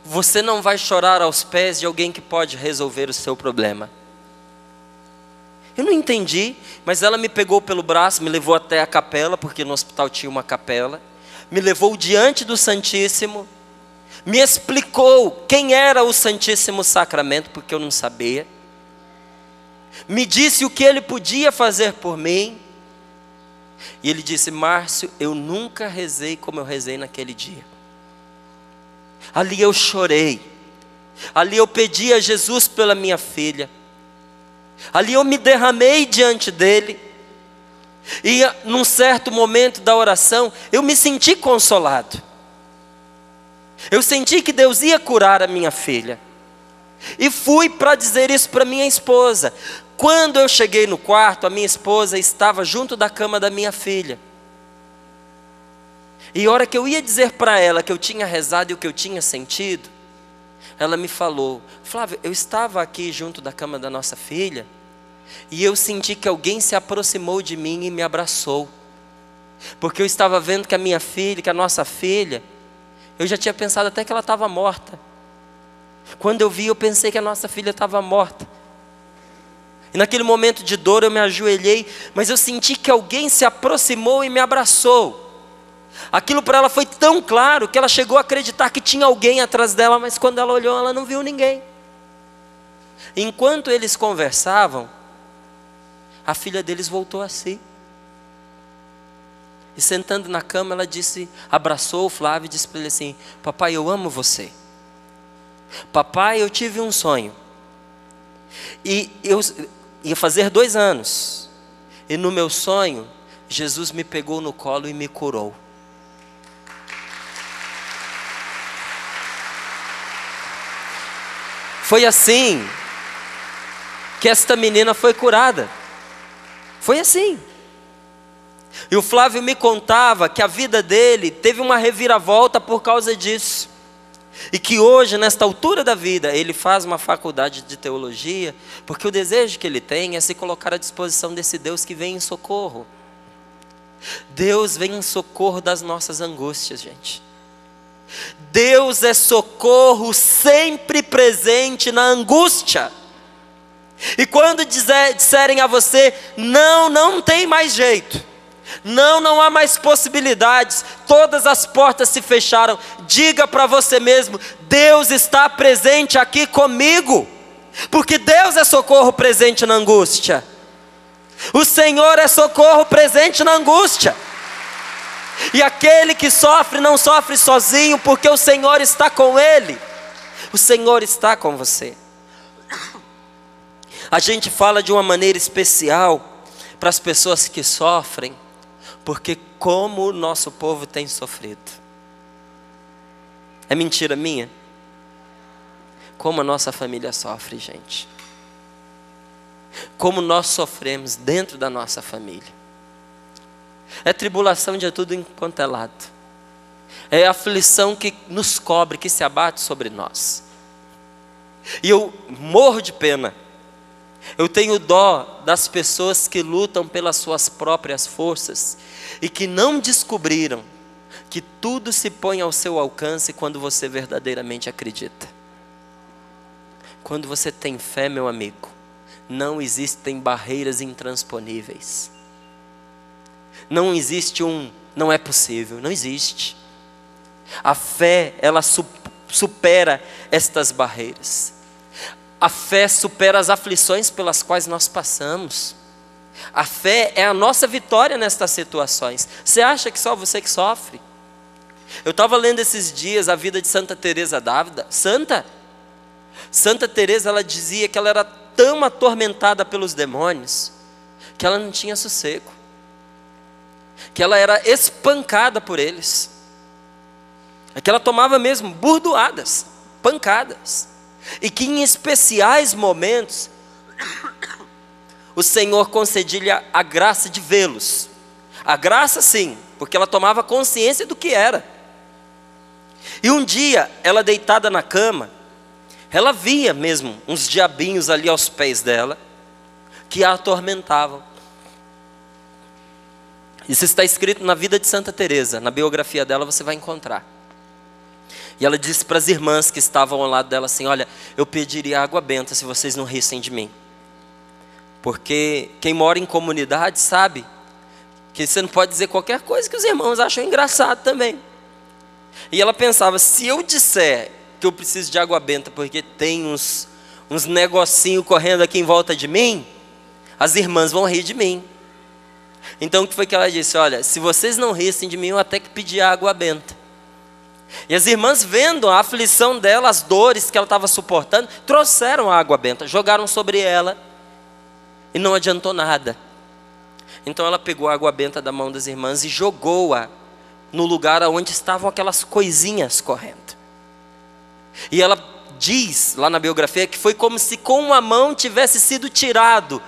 S1: você não vai chorar aos pés de alguém que pode resolver o seu problema? Eu não entendi, mas ela me pegou pelo braço, me levou até a capela, porque no hospital tinha uma capela, me levou diante do Santíssimo, me explicou quem era o Santíssimo Sacramento, porque eu não sabia, me disse o que ele podia fazer por mim, e ele disse: Márcio, eu nunca rezei como eu rezei naquele dia. Ali eu chorei, ali eu pedi a Jesus pela minha filha, ali eu me derramei diante dele, e num certo momento da oração, eu me senti consolado. Eu senti que Deus ia curar a minha filha, e fui para dizer isso para minha esposa. Quando eu cheguei no quarto, a minha esposa estava junto da cama da minha filha. E a hora que eu ia dizer para ela que eu tinha rezado e o que eu tinha sentido, ela me falou: Flávio, eu estava aqui junto da cama da nossa filha, e eu senti que alguém se aproximou de mim e me abraçou, porque eu estava vendo que a minha filha, que a nossa filha, eu já tinha pensado até que ela estava morta. Quando eu vi, eu pensei que a nossa filha estava morta. E naquele momento de dor eu me ajoelhei, mas eu senti que alguém se aproximou e me abraçou. Aquilo para ela foi tão claro que ela chegou a acreditar que tinha alguém atrás dela, mas quando ela olhou, ela não viu ninguém. Enquanto eles conversavam, a filha deles voltou a si. E sentando na cama, ela disse, abraçou o Flávio e disse para ele assim: papai, eu amo você. Papai, eu tive um sonho. E eu ia fazer 2 anos. E no meu sonho, Jesus me pegou no colo e me curou. Foi assim que esta menina foi curada. Foi assim. E o Flávio me contava que a vida dele teve uma reviravolta por causa disso. E que hoje, nesta altura da vida, ele faz uma faculdade de teologia, porque o desejo que ele tem é se colocar à disposição desse Deus que vem em socorro. Deus vem em socorro das nossas angústias, gente. Deus é socorro sempre presente na angústia. E quando disserem a você, não tem mais jeito, Não há mais possibilidades, todas as portas se fecharam. Diga para você mesmo: Deus está presente aqui comigo, porque Deus é socorro presente na angústia. O Senhor é socorro presente na angústia. E aquele que sofre não sofre sozinho, porque o Senhor está com ele. O Senhor está com você. A gente fala de uma maneira especial para as pessoas que sofrem, porque como o nosso povo tem sofrido. É mentira minha? Como a nossa família sofre, gente. Como nós sofremos dentro da nossa família. É tribulação de tudo enquanto é lado. É aflição que nos cobre, que se abate sobre nós. E eu morro de pena. Eu tenho dó das pessoas que lutam pelas suas próprias forças e que não descobriram que tudo se põe ao seu alcance quando você verdadeiramente acredita. Quando você tem fé, meu amigo, não existem barreiras intransponíveis. Não existe não é possível, não existe. A fé, ela supera estas barreiras. A fé supera as aflições pelas quais nós passamos. A fé é a nossa vitória nestas situações. Você acha que só você que sofre? Eu estava lendo esses dias a vida de Santa Teresa d'Ávila. Santa Teresa, ela dizia que ela era tão atormentada pelos demônios que ela não tinha sossego, que ela era espancada por eles, que ela tomava mesmo burdoadas, pancadas, e que em especiais momentos o Senhor concedia a graça de vê-los. A graça sim, porque ela tomava consciência do que era. E um dia, ela deitada na cama, ela via mesmo uns diabinhos ali aos pés dela, que a atormentavam. Isso está escrito na vida de Santa Teresa, na biografia dela você vai encontrar. E ela disse para as irmãs que estavam ao lado dela assim: olha, eu pediria água benta se vocês não rissem de mim. Porque quem mora em comunidade sabe que você não pode dizer qualquer coisa que os irmãos acham engraçado também. E ela pensava: se eu disser que eu preciso de água benta porque tem uns negocinhos correndo aqui em volta de mim, as irmãs vão rir de mim. Então o que foi que ela disse? Olha, se vocês não rissem de mim, eu até que pedi água benta. E as irmãs, vendo a aflição dela, as dores que ela estava suportando, trouxeram a água benta, jogaram sobre ela e não adiantou nada. Então ela pegou a água benta da mão das irmãs e jogou-a no lugar onde estavam aquelas coisinhas correndo. E ela diz lá na biografia que foi como se com uma mão tivesse sido tirado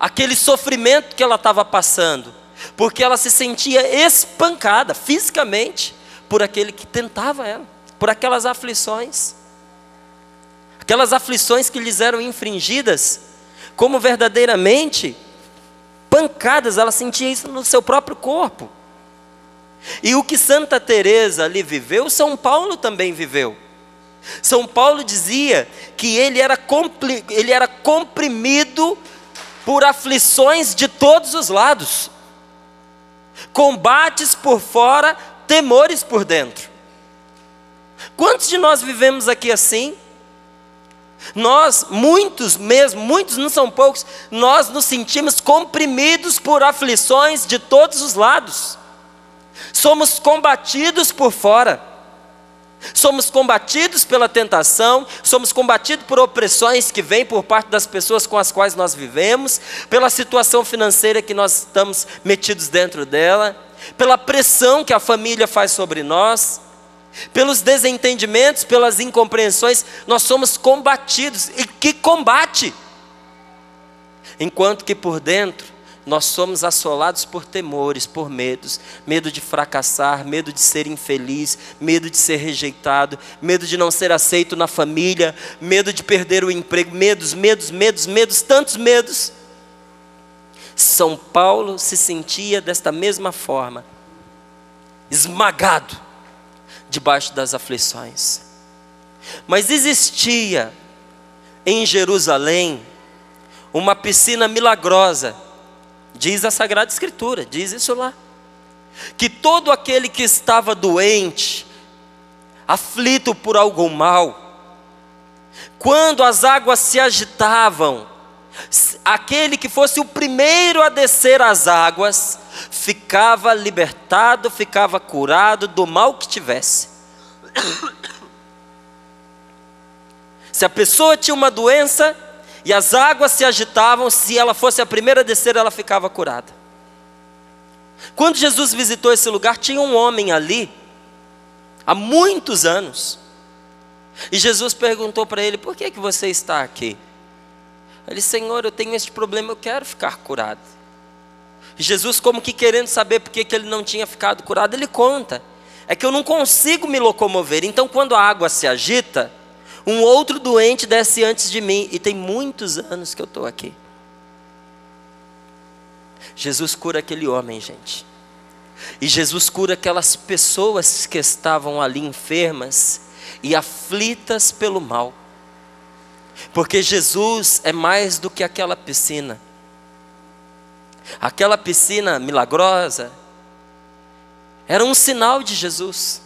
S1: aquele sofrimento que ela estava passando, porque ela se sentia espancada fisicamente por aquele que tentava ela, por aquelas aflições que lhes eram infringidas, como verdadeiramente pancadas. Ela sentia isso no seu próprio corpo. E o que Santa Teresa ali viveu, São Paulo também viveu. São Paulo dizia que ele era comprimido por aflições de todos os lados, combates por fora, temores por dentro. Quantos de nós vivemos aqui assim? Nós, muitos mesmo, muitos não são poucos, nós nos sentimos comprimidos por aflições de todos os lados. Somos combatidos por fora, somos combatidos pela tentação, somos combatidos por opressões que vêm por parte das pessoas com as quais nós vivemos, pela situação financeira que nós estamos metidos dentro dela, pela pressão que a família faz sobre nós, pelos desentendimentos, pelas incompreensões. Nós somos combatidos. E que combate! Enquanto que por dentro nós somos assolados por temores, por medos. Medo de fracassar, medo de ser infeliz, medo de ser rejeitado, medo de não ser aceito na família, medo de perder o emprego, medos, tantos medos. São Paulo se sentia desta mesma forma, esmagado debaixo das aflições. Mas existia em Jerusalém uma piscina milagrosa Diz a Sagrada Escritura, diz isso lá. Que todo aquele que estava doente, aflito por algum mal, quando as águas se agitavam, aquele que fosse o primeiro a descer as águas, ficava libertado, ficava curado do mal que tivesse. Se a pessoa tinha uma doença e as águas se agitavam, se ela fosse a primeira a descer, ela ficava curada. Quando Jesus visitou esse lugar, tinha um homem ali, há muitos anos. E Jesus perguntou para ele: por que você está aqui? Ele disse: Senhor, eu tenho este problema, eu quero ficar curado. E Jesus, como que querendo saber por que ele não tinha ficado curado, ele conta: é que eu não consigo me locomover. Então quando a água se agita, um outro doente desce antes de mim, e tem muitos anos que eu estou aqui. Jesus cura aquele homem, gente. E Jesus cura aquelas pessoas que estavam ali enfermas e aflitas pelo mal. Porque Jesus é mais do que aquela piscina. Aquela piscina milagrosa era um sinal de Jesus,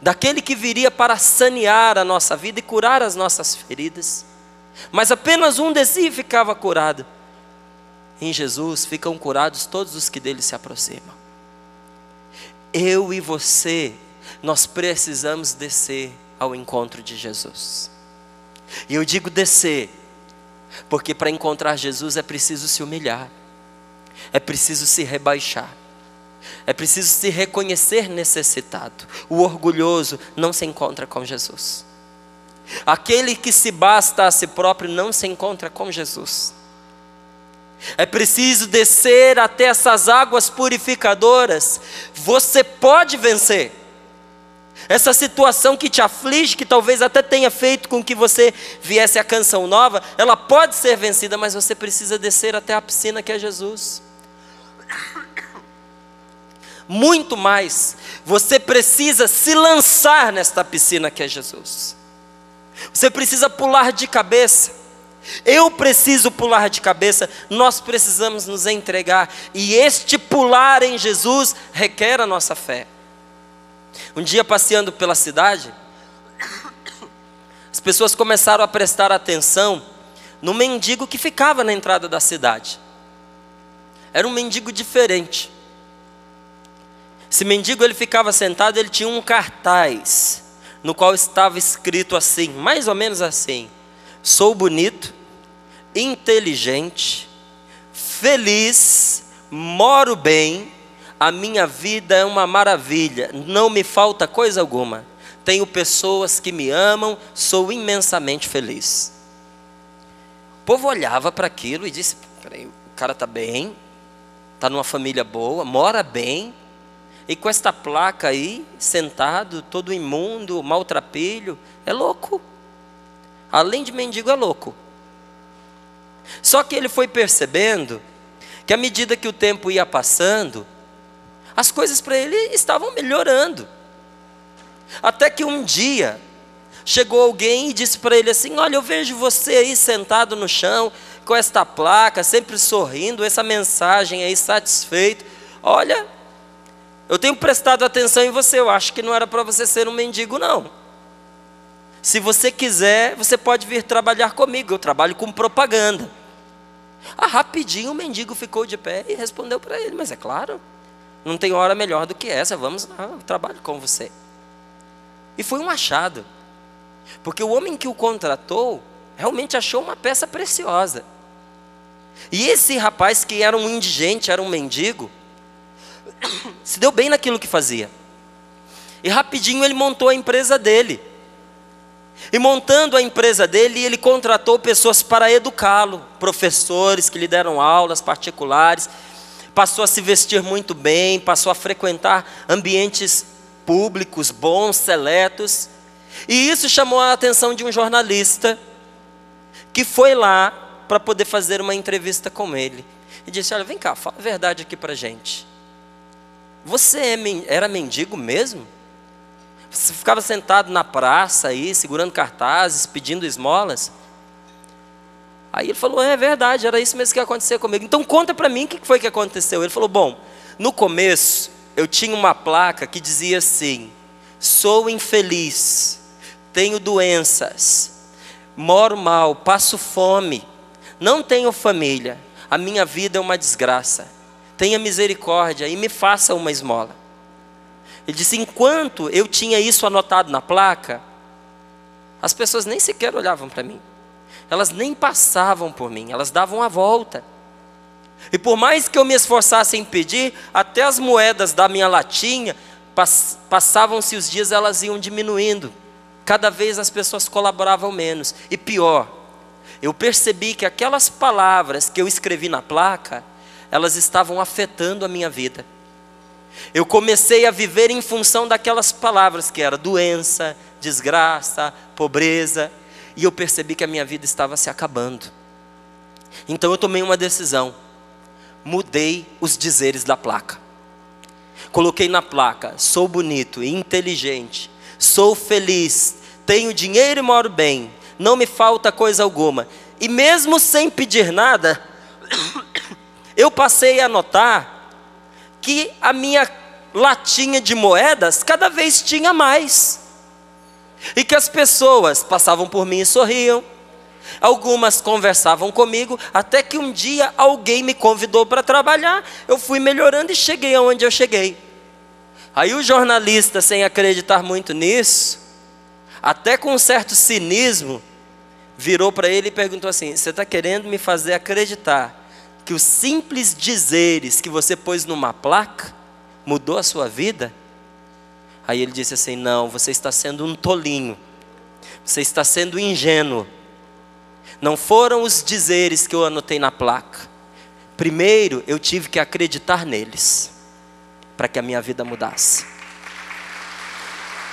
S1: daquele que viria para sanear a nossa vida e curar as nossas feridas. Mas apenas um descia e ficava curado. Em Jesus ficam curados todos os que dele se aproximam. Eu e você, nós precisamos descer ao encontro de Jesus. E eu digo descer, porque para encontrar Jesus é preciso se humilhar, é preciso se rebaixar, é preciso se reconhecer necessitado. O orgulhoso não se encontra com Jesus. Aquele que se basta a si próprio não se encontra com Jesus. É preciso descer até essas águas purificadoras. Você pode vencer essa situação que te aflige, que talvez até tenha feito com que você viesse a Canção Nova. Ela pode ser vencida, mas você precisa descer até a piscina que é Jesus. Muito mais, você precisa se lançar nesta piscina que é Jesus. Você precisa pular de cabeça. Eu preciso pular de cabeça. Nós precisamos nos entregar. E este pular em Jesus requer a nossa fé. Um dia, passeando pela cidade, as pessoas começaram a prestar atenção no mendigo que ficava na entrada da cidade. Era um mendigo diferente. Esse mendigo, ele ficava sentado, ele tinha um cartaz no qual estava escrito assim, mais ou menos assim: sou bonito, inteligente, feliz, moro bem, a minha vida é uma maravilha, não me falta coisa alguma, tenho pessoas que me amam, sou imensamente feliz. O povo olhava para aquilo e disse: peraí, o cara está bem, está numa família boa, mora bem, e com esta placa aí, sentado, todo imundo, maltrapilho, é louco. Além de mendigo, é louco. Só que ele foi percebendo que à medida que o tempo ia passando, as coisas para ele estavam melhorando. Até que um dia, chegou alguém e disse para ele assim: olha, eu vejo você aí sentado no chão, com esta placa, sempre sorrindo, essa mensagem aí, satisfeito. Olha, eu tenho prestado atenção em você, eu acho que não era para você ser um mendigo não. Se você quiser, você pode vir trabalhar comigo, eu trabalho com propaganda. Rapidinho o mendigo ficou de pé e respondeu para ele: mas é claro, não tem hora melhor do que essa, vamos lá, eu trabalho com você. E foi um achado, porque o homem que o contratou realmente achou uma peça preciosa. E esse rapaz, que era um indigente, era um mendigo, se deu bem naquilo que fazia. E rapidinho ele montou a empresa dele. E montando a empresa dele, ele contratou pessoas para educá-lo, professores que lhe deram aulas particulares. Passou a se vestir muito bem, passou a frequentar ambientes públicos, bons, seletos. E isso chamou a atenção de um jornalista, que foi lá para poder fazer uma entrevista com ele. E disse: olha, vem cá, fala a verdade aqui para a gente. Você era mendigo mesmo? Você ficava sentado na praça aí, segurando cartazes, pedindo esmolas? Aí ele falou, é verdade, era isso mesmo que ia acontecer comigo. Então conta para mim o que foi que aconteceu. Ele falou, bom, no começo eu tinha uma placa que dizia assim: sou infeliz, tenho doenças, moro mal, passo fome, não tenho família, a minha vida é uma desgraça, tenha misericórdia e me faça uma esmola. Ele disse, enquanto eu tinha isso anotado na placa, as pessoas nem sequer olhavam para mim, elas nem passavam por mim, elas davam a volta. E por mais que eu me esforçasse em pedir, até as moedas da minha latinha, passavam-se os dias, elas iam diminuindo. Cada vez as pessoas colaboravam menos. E pior, eu percebi que aquelas palavras que eu escrevi na placa, elas estavam afetando a minha vida. Eu comecei a viver em função daquelas palavras, que era doença, desgraça, pobreza. E eu percebi que a minha vida estava se acabando. Então eu tomei uma decisão. Mudei os dizeres da placa. Coloquei na placa: sou bonito e inteligente, sou feliz, tenho dinheiro e moro bem, não me falta coisa alguma. E mesmo sem pedir nada, eu passei a notar que a minha latinha de moedas cada vez tinha mais. E que as pessoas passavam por mim e sorriam. Algumas conversavam comigo, até que um dia alguém me convidou para trabalhar. Eu fui melhorando e cheguei aonde eu cheguei. Aí o jornalista, sem acreditar muito nisso, até com um certo cinismo, virou para ele e perguntou assim: você está querendo me fazer acreditar que os simples dizeres que você pôs numa placa mudou a sua vida? Aí ele disse assim: não, você está sendo um tolinho, você está sendo ingênuo. Não foram os dizeres que eu anotei na placa. Primeiro eu tive que acreditar neles, para que a minha vida mudasse.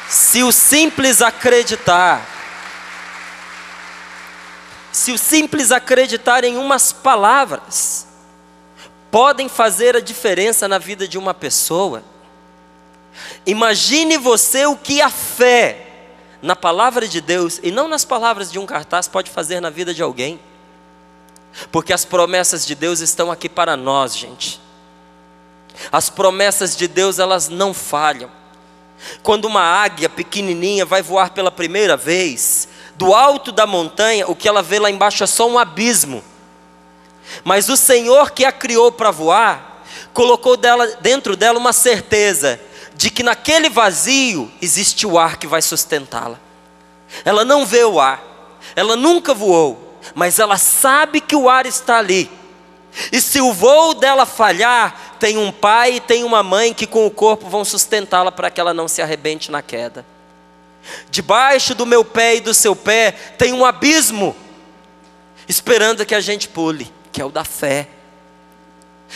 S1: Se o simples acreditar em umas palavras, podem fazer a diferença na vida de uma pessoa. Imagine você o que a fé na palavra de Deus, e não nas palavras de um cartaz, pode fazer na vida de alguém. Porque as promessas de Deus estão aqui para nós, gente. As promessas de Deus, elas não falham. Quando uma águia pequenininha vai voar pela primeira vez, do alto da montanha, o que ela vê lá embaixo é só um abismo. Mas o Senhor que a criou para voar, colocou dentro dela uma certeza de que naquele vazio existe o ar que vai sustentá-la. Ela não vê o ar, ela nunca voou, mas ela sabe que o ar está ali. E se o voo dela falhar, tem um pai e tem uma mãe que com o corpo vão sustentá-la para que ela não se arrebente na queda. Debaixo do meu pé e do seu pé tem um abismo esperando que a gente pule, que é o da fé.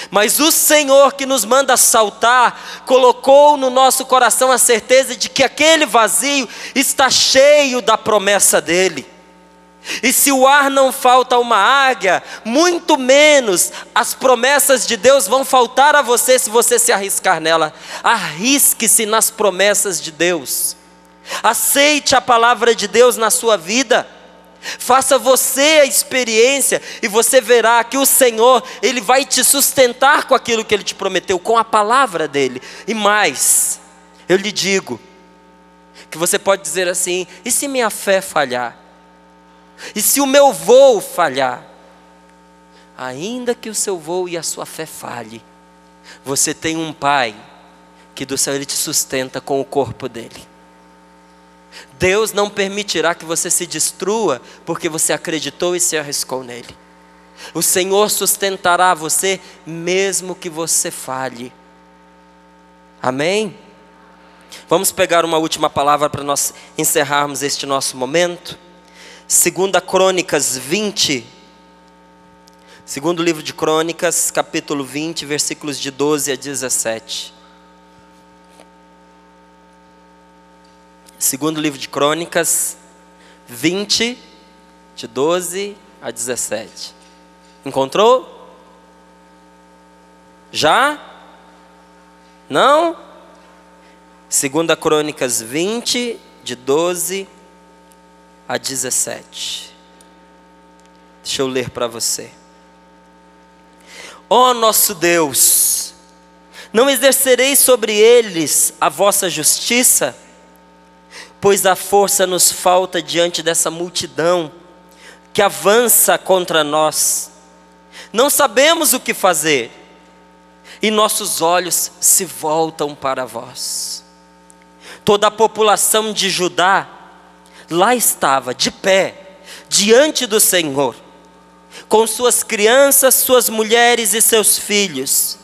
S1: Mas o Senhor que nos manda saltar, colocou no nosso coração a certeza de que aquele vazio está cheio da promessa dEle. E se o ar não falta a uma águia, muito menos as promessas de Deus vão faltar a você se você se arriscar nela. Arrisque-se nas promessas de Deus. Aceite a palavra de Deus na sua vida. Faça você a experiência e você verá que o Senhor, Ele vai te sustentar com aquilo que Ele te prometeu, com a palavra dEle. E mais, eu lhe digo, que você pode dizer assim: e se minha fé falhar? E se o meu voo falhar? Ainda que o seu voo e a sua fé falhe, você tem um Pai, que do céu Ele te sustenta com o corpo dEle. Deus não permitirá que você se destrua, porque você acreditou e se arriscou nele. O Senhor sustentará você, mesmo que você falhe. Amém? Vamos pegar uma última palavra para nós encerrarmos este nosso momento. 2 Crônicas 20. Segundo livro de Crônicas, capítulo 20, versículos de 12 a 17. Segundo livro de Crônicas 20, de 12 a 17. Encontrou? Já? Não? 2 Crônicas 20, de 12 a 17. Deixa eu ler para você. Ó nosso Deus, não exercereis sobre eles a vossa justiça? Pois a força nos falta diante dessa multidão que avança contra nós. Não sabemos o que fazer, e nossos olhos se voltam para vós. Toda a população de Judá lá estava, de pé, diante do Senhor, com suas crianças, suas mulheres e seus filhos.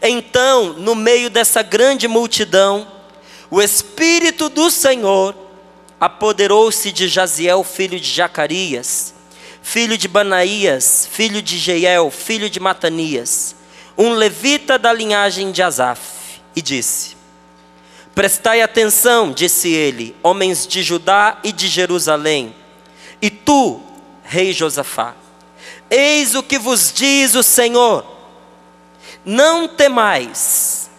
S1: Então, no meio dessa grande multidão, o Espírito do Senhor apoderou-se de Jaziel, filho de Zacarias, filho de Banaías, filho de Jeiel, filho de Matanias, um levita da linhagem de Asaf, e disse: prestai atenção, disse ele, homens de Judá e de Jerusalém, e tu, rei Josafá, eis o que vos diz o Senhor: não temais,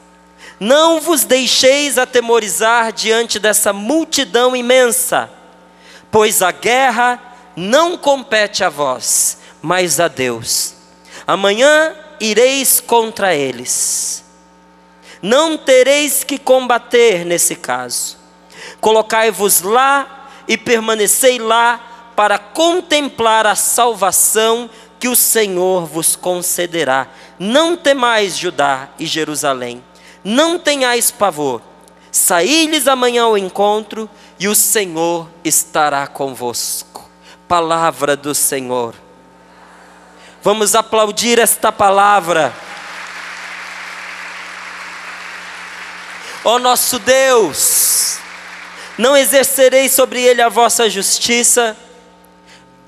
S1: não vos deixeis atemorizar diante dessa multidão imensa, pois a guerra não compete a vós, mas a Deus. Amanhã ireis contra eles. Não tereis que combater nesse caso. Colocai-vos lá e permanecei lá para contemplar a salvação que o Senhor vos concederá. Não temais, Judá e Jerusalém, não tenhais pavor. Saí-lhes amanhã ao encontro e o Senhor estará convosco. Palavra do Senhor. Vamos aplaudir esta palavra. Ó nosso Deus, não exercerei sobre ele a vossa justiça.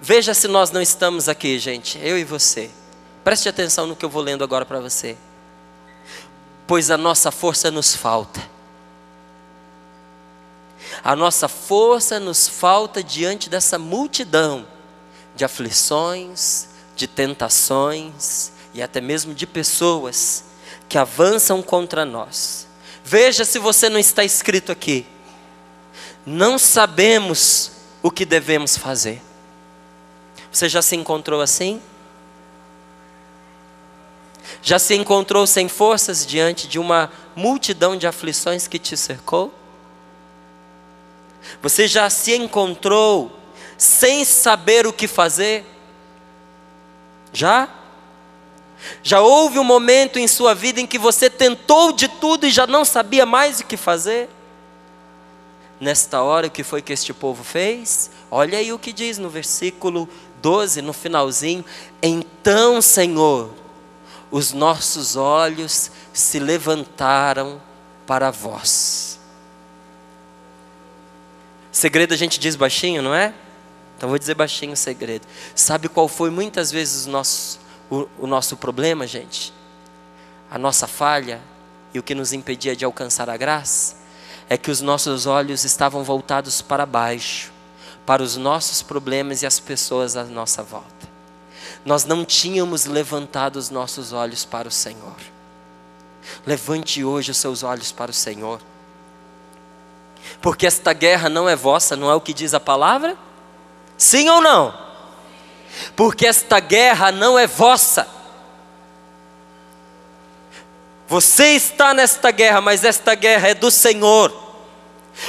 S1: Veja se nós não estamos aqui, gente, eu e você. Preste atenção no que eu vou lendo agora para você. Pois a nossa força nos falta. A nossa força nos falta diante dessa multidão de aflições, de tentações e até mesmo de pessoas que avançam contra nós. Veja se você não está escrito aqui. Não sabemos o que devemos fazer. Você já se encontrou assim? Já se encontrou sem forças diante de uma multidão de aflições que te cercou? Você já se encontrou sem saber o que fazer? Já? Já houve um momento em sua vida em que você tentou de tudo e já não sabia mais o que fazer? Nesta hora, o que foi que este povo fez? Olha aí o que diz no versículo 12, no finalzinho. Então, Senhor, os nossos olhos se levantaram para vós. Segredo a gente diz baixinho, não é? Então vou dizer baixinho o segredo. Sabe qual foi muitas vezes o nosso problema, gente? A nossa falha e o que nos impedia de alcançar a graça? É que os nossos olhos estavam voltados para baixo, para os nossos problemas e as pessoas à nossa volta. Nós não tínhamos levantado os nossos olhos para o Senhor. Levante hoje os seus olhos para o Senhor. Porque esta guerra não é vossa, não é o que diz a palavra? Sim ou não? Porque esta guerra não é vossa. Você está nesta guerra, mas esta guerra é do Senhor.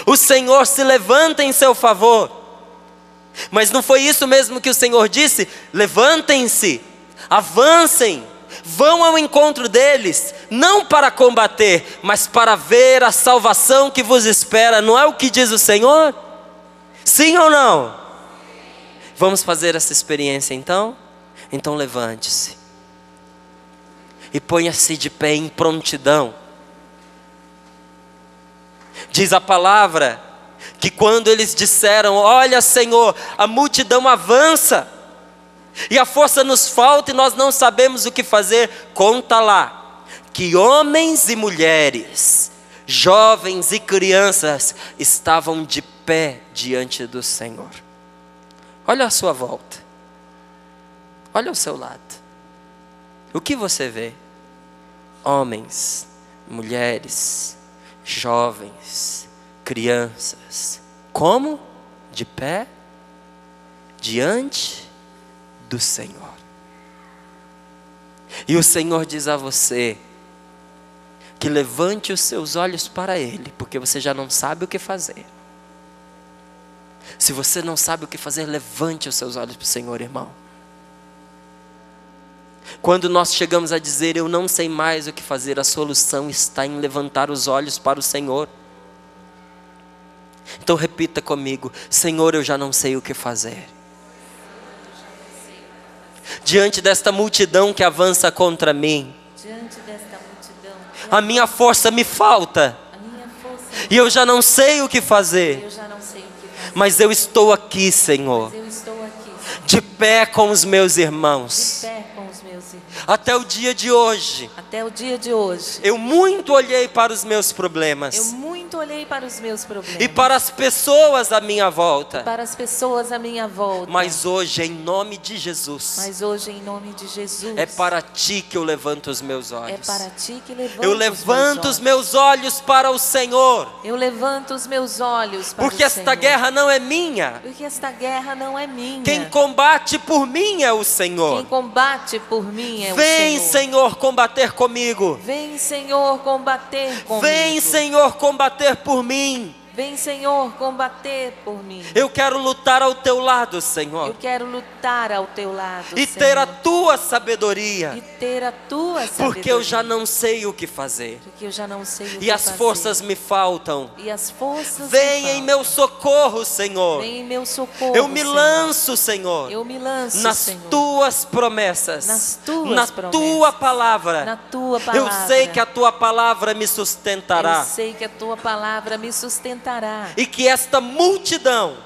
S1: O Senhor se levanta em seu favor. Mas não foi isso mesmo que o Senhor disse? Levantem-se, avancem, vão ao encontro deles, não para combater, mas para ver a salvação que vos espera. Não é o que diz o Senhor? Sim ou não? Vamos fazer essa experiência então? Então levante-se e ponha-se de pé em prontidão. Diz a palavra que quando eles disseram: olha, Senhor, a multidão avança e a força nos falta e nós não sabemos o que fazer, conta lá que homens e mulheres, jovens e crianças estavam de pé diante do Senhor. Olha a sua volta, olha ao seu lado. O que você vê? Homens, mulheres, jovens, crianças. Como? De pé, diante do Senhor. E o Senhor diz a você que levante os seus olhos para Ele, porque você já não sabe o que fazer. Se você não sabe o que fazer, levante os seus olhos para o Senhor, irmão. Quando nós chegamos a dizer, eu não sei mais o que fazer, a solução está em levantar os olhos para o Senhor. Então repita comigo: Senhor, eu já não sei o que fazer. Diante desta multidão que avança contra mim, a minha força me falta, e eu já não sei o que fazer. Mas eu estou aqui, Senhor, de pé com os meus irmãos. Até o dia de hoje, eu muito olhei para os meus problemas, e para as pessoas à minha volta. Mas hoje, em nome de Jesus, é para Ti que eu levanto os meus olhos. Eu levanto os meus olhos para o Senhor. Porque esta guerra não é minha. Quem combate por mim é o Senhor. Vem, Senhor, combater comigo.
S2: Vem, Senhor, combater comigo.
S1: Vem, Senhor, combater por mim.
S2: Vem, Senhor, combater por mim.
S1: Eu quero lutar ao Teu lado, Senhor.
S2: Eu quero lutar ao Teu lado,
S1: e
S2: Senhor.
S1: ter a Tua sabedoria.
S2: E ter a Tua sabedoria.
S1: Porque eu já não sei o que fazer.
S2: Porque eu já não sei o que
S1: E as
S2: fazer.
S1: forças me faltam.
S2: E as forças
S1: Vem
S2: me
S1: em meu socorro, Senhor.
S2: Vem em meu socorro,
S1: Eu me
S2: Senhor.
S1: lanço, Senhor.
S2: Eu me lanço,
S1: nas
S2: Senhor.
S1: Tuas promessas.
S2: Nas Tuas
S1: na
S2: promessas.
S1: Tua palavra.
S2: Na Tua palavra.
S1: Eu sei que a Tua palavra me sustentará.
S2: Eu sei que a Tua palavra me sustentará.
S1: E que esta multidão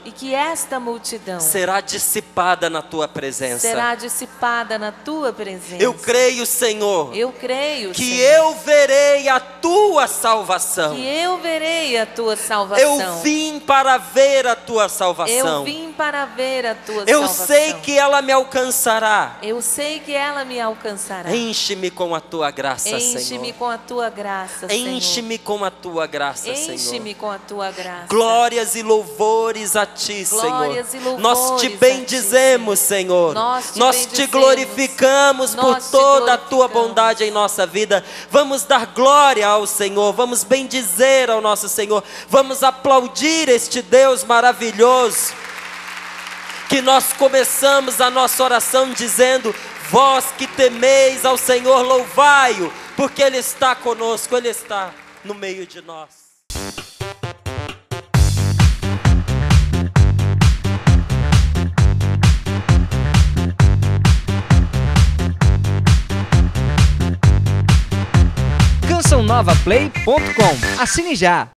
S2: será
S1: dissipada na Tua presença.
S2: Será dissipada na Tua presença.
S1: Eu creio, Senhor.
S2: Eu creio,
S1: que
S2: Senhor,
S1: eu verei a Tua salvação.
S2: que eu verei a Tua salvação.
S1: Eu vim para ver a Tua salvação.
S2: Eu vim para ver a Tua
S1: Eu
S2: salvação.
S1: sei que ela me alcançará.
S2: Eu sei que ela me alcançará.
S1: Enche-me com a Tua graça, Senhor.
S2: Enche-me com a Tua graça, Senhor.
S1: Enche-me com a Tua graça, Senhor.
S2: Enche-me com a Tua graça.
S1: Glórias e louvores a Ti,
S2: Glórias
S1: Senhor.
S2: e louvores
S1: Nós te
S2: a Ti,
S1: bendizemos, Senhor. Nós te glorificamos por toda a Tua bondade em nossa vida. Vamos dar glória ao Senhor. Vamos bendizer ao nosso Senhor. Vamos aplaudir este Deus maravilhoso. Que nós começamos a nossa oração dizendo: vós que temeis ao Senhor, louvai-o, porque Ele está conosco, Ele está no meio de nós.
S3: CançãoNovaPlay.com. Assine já!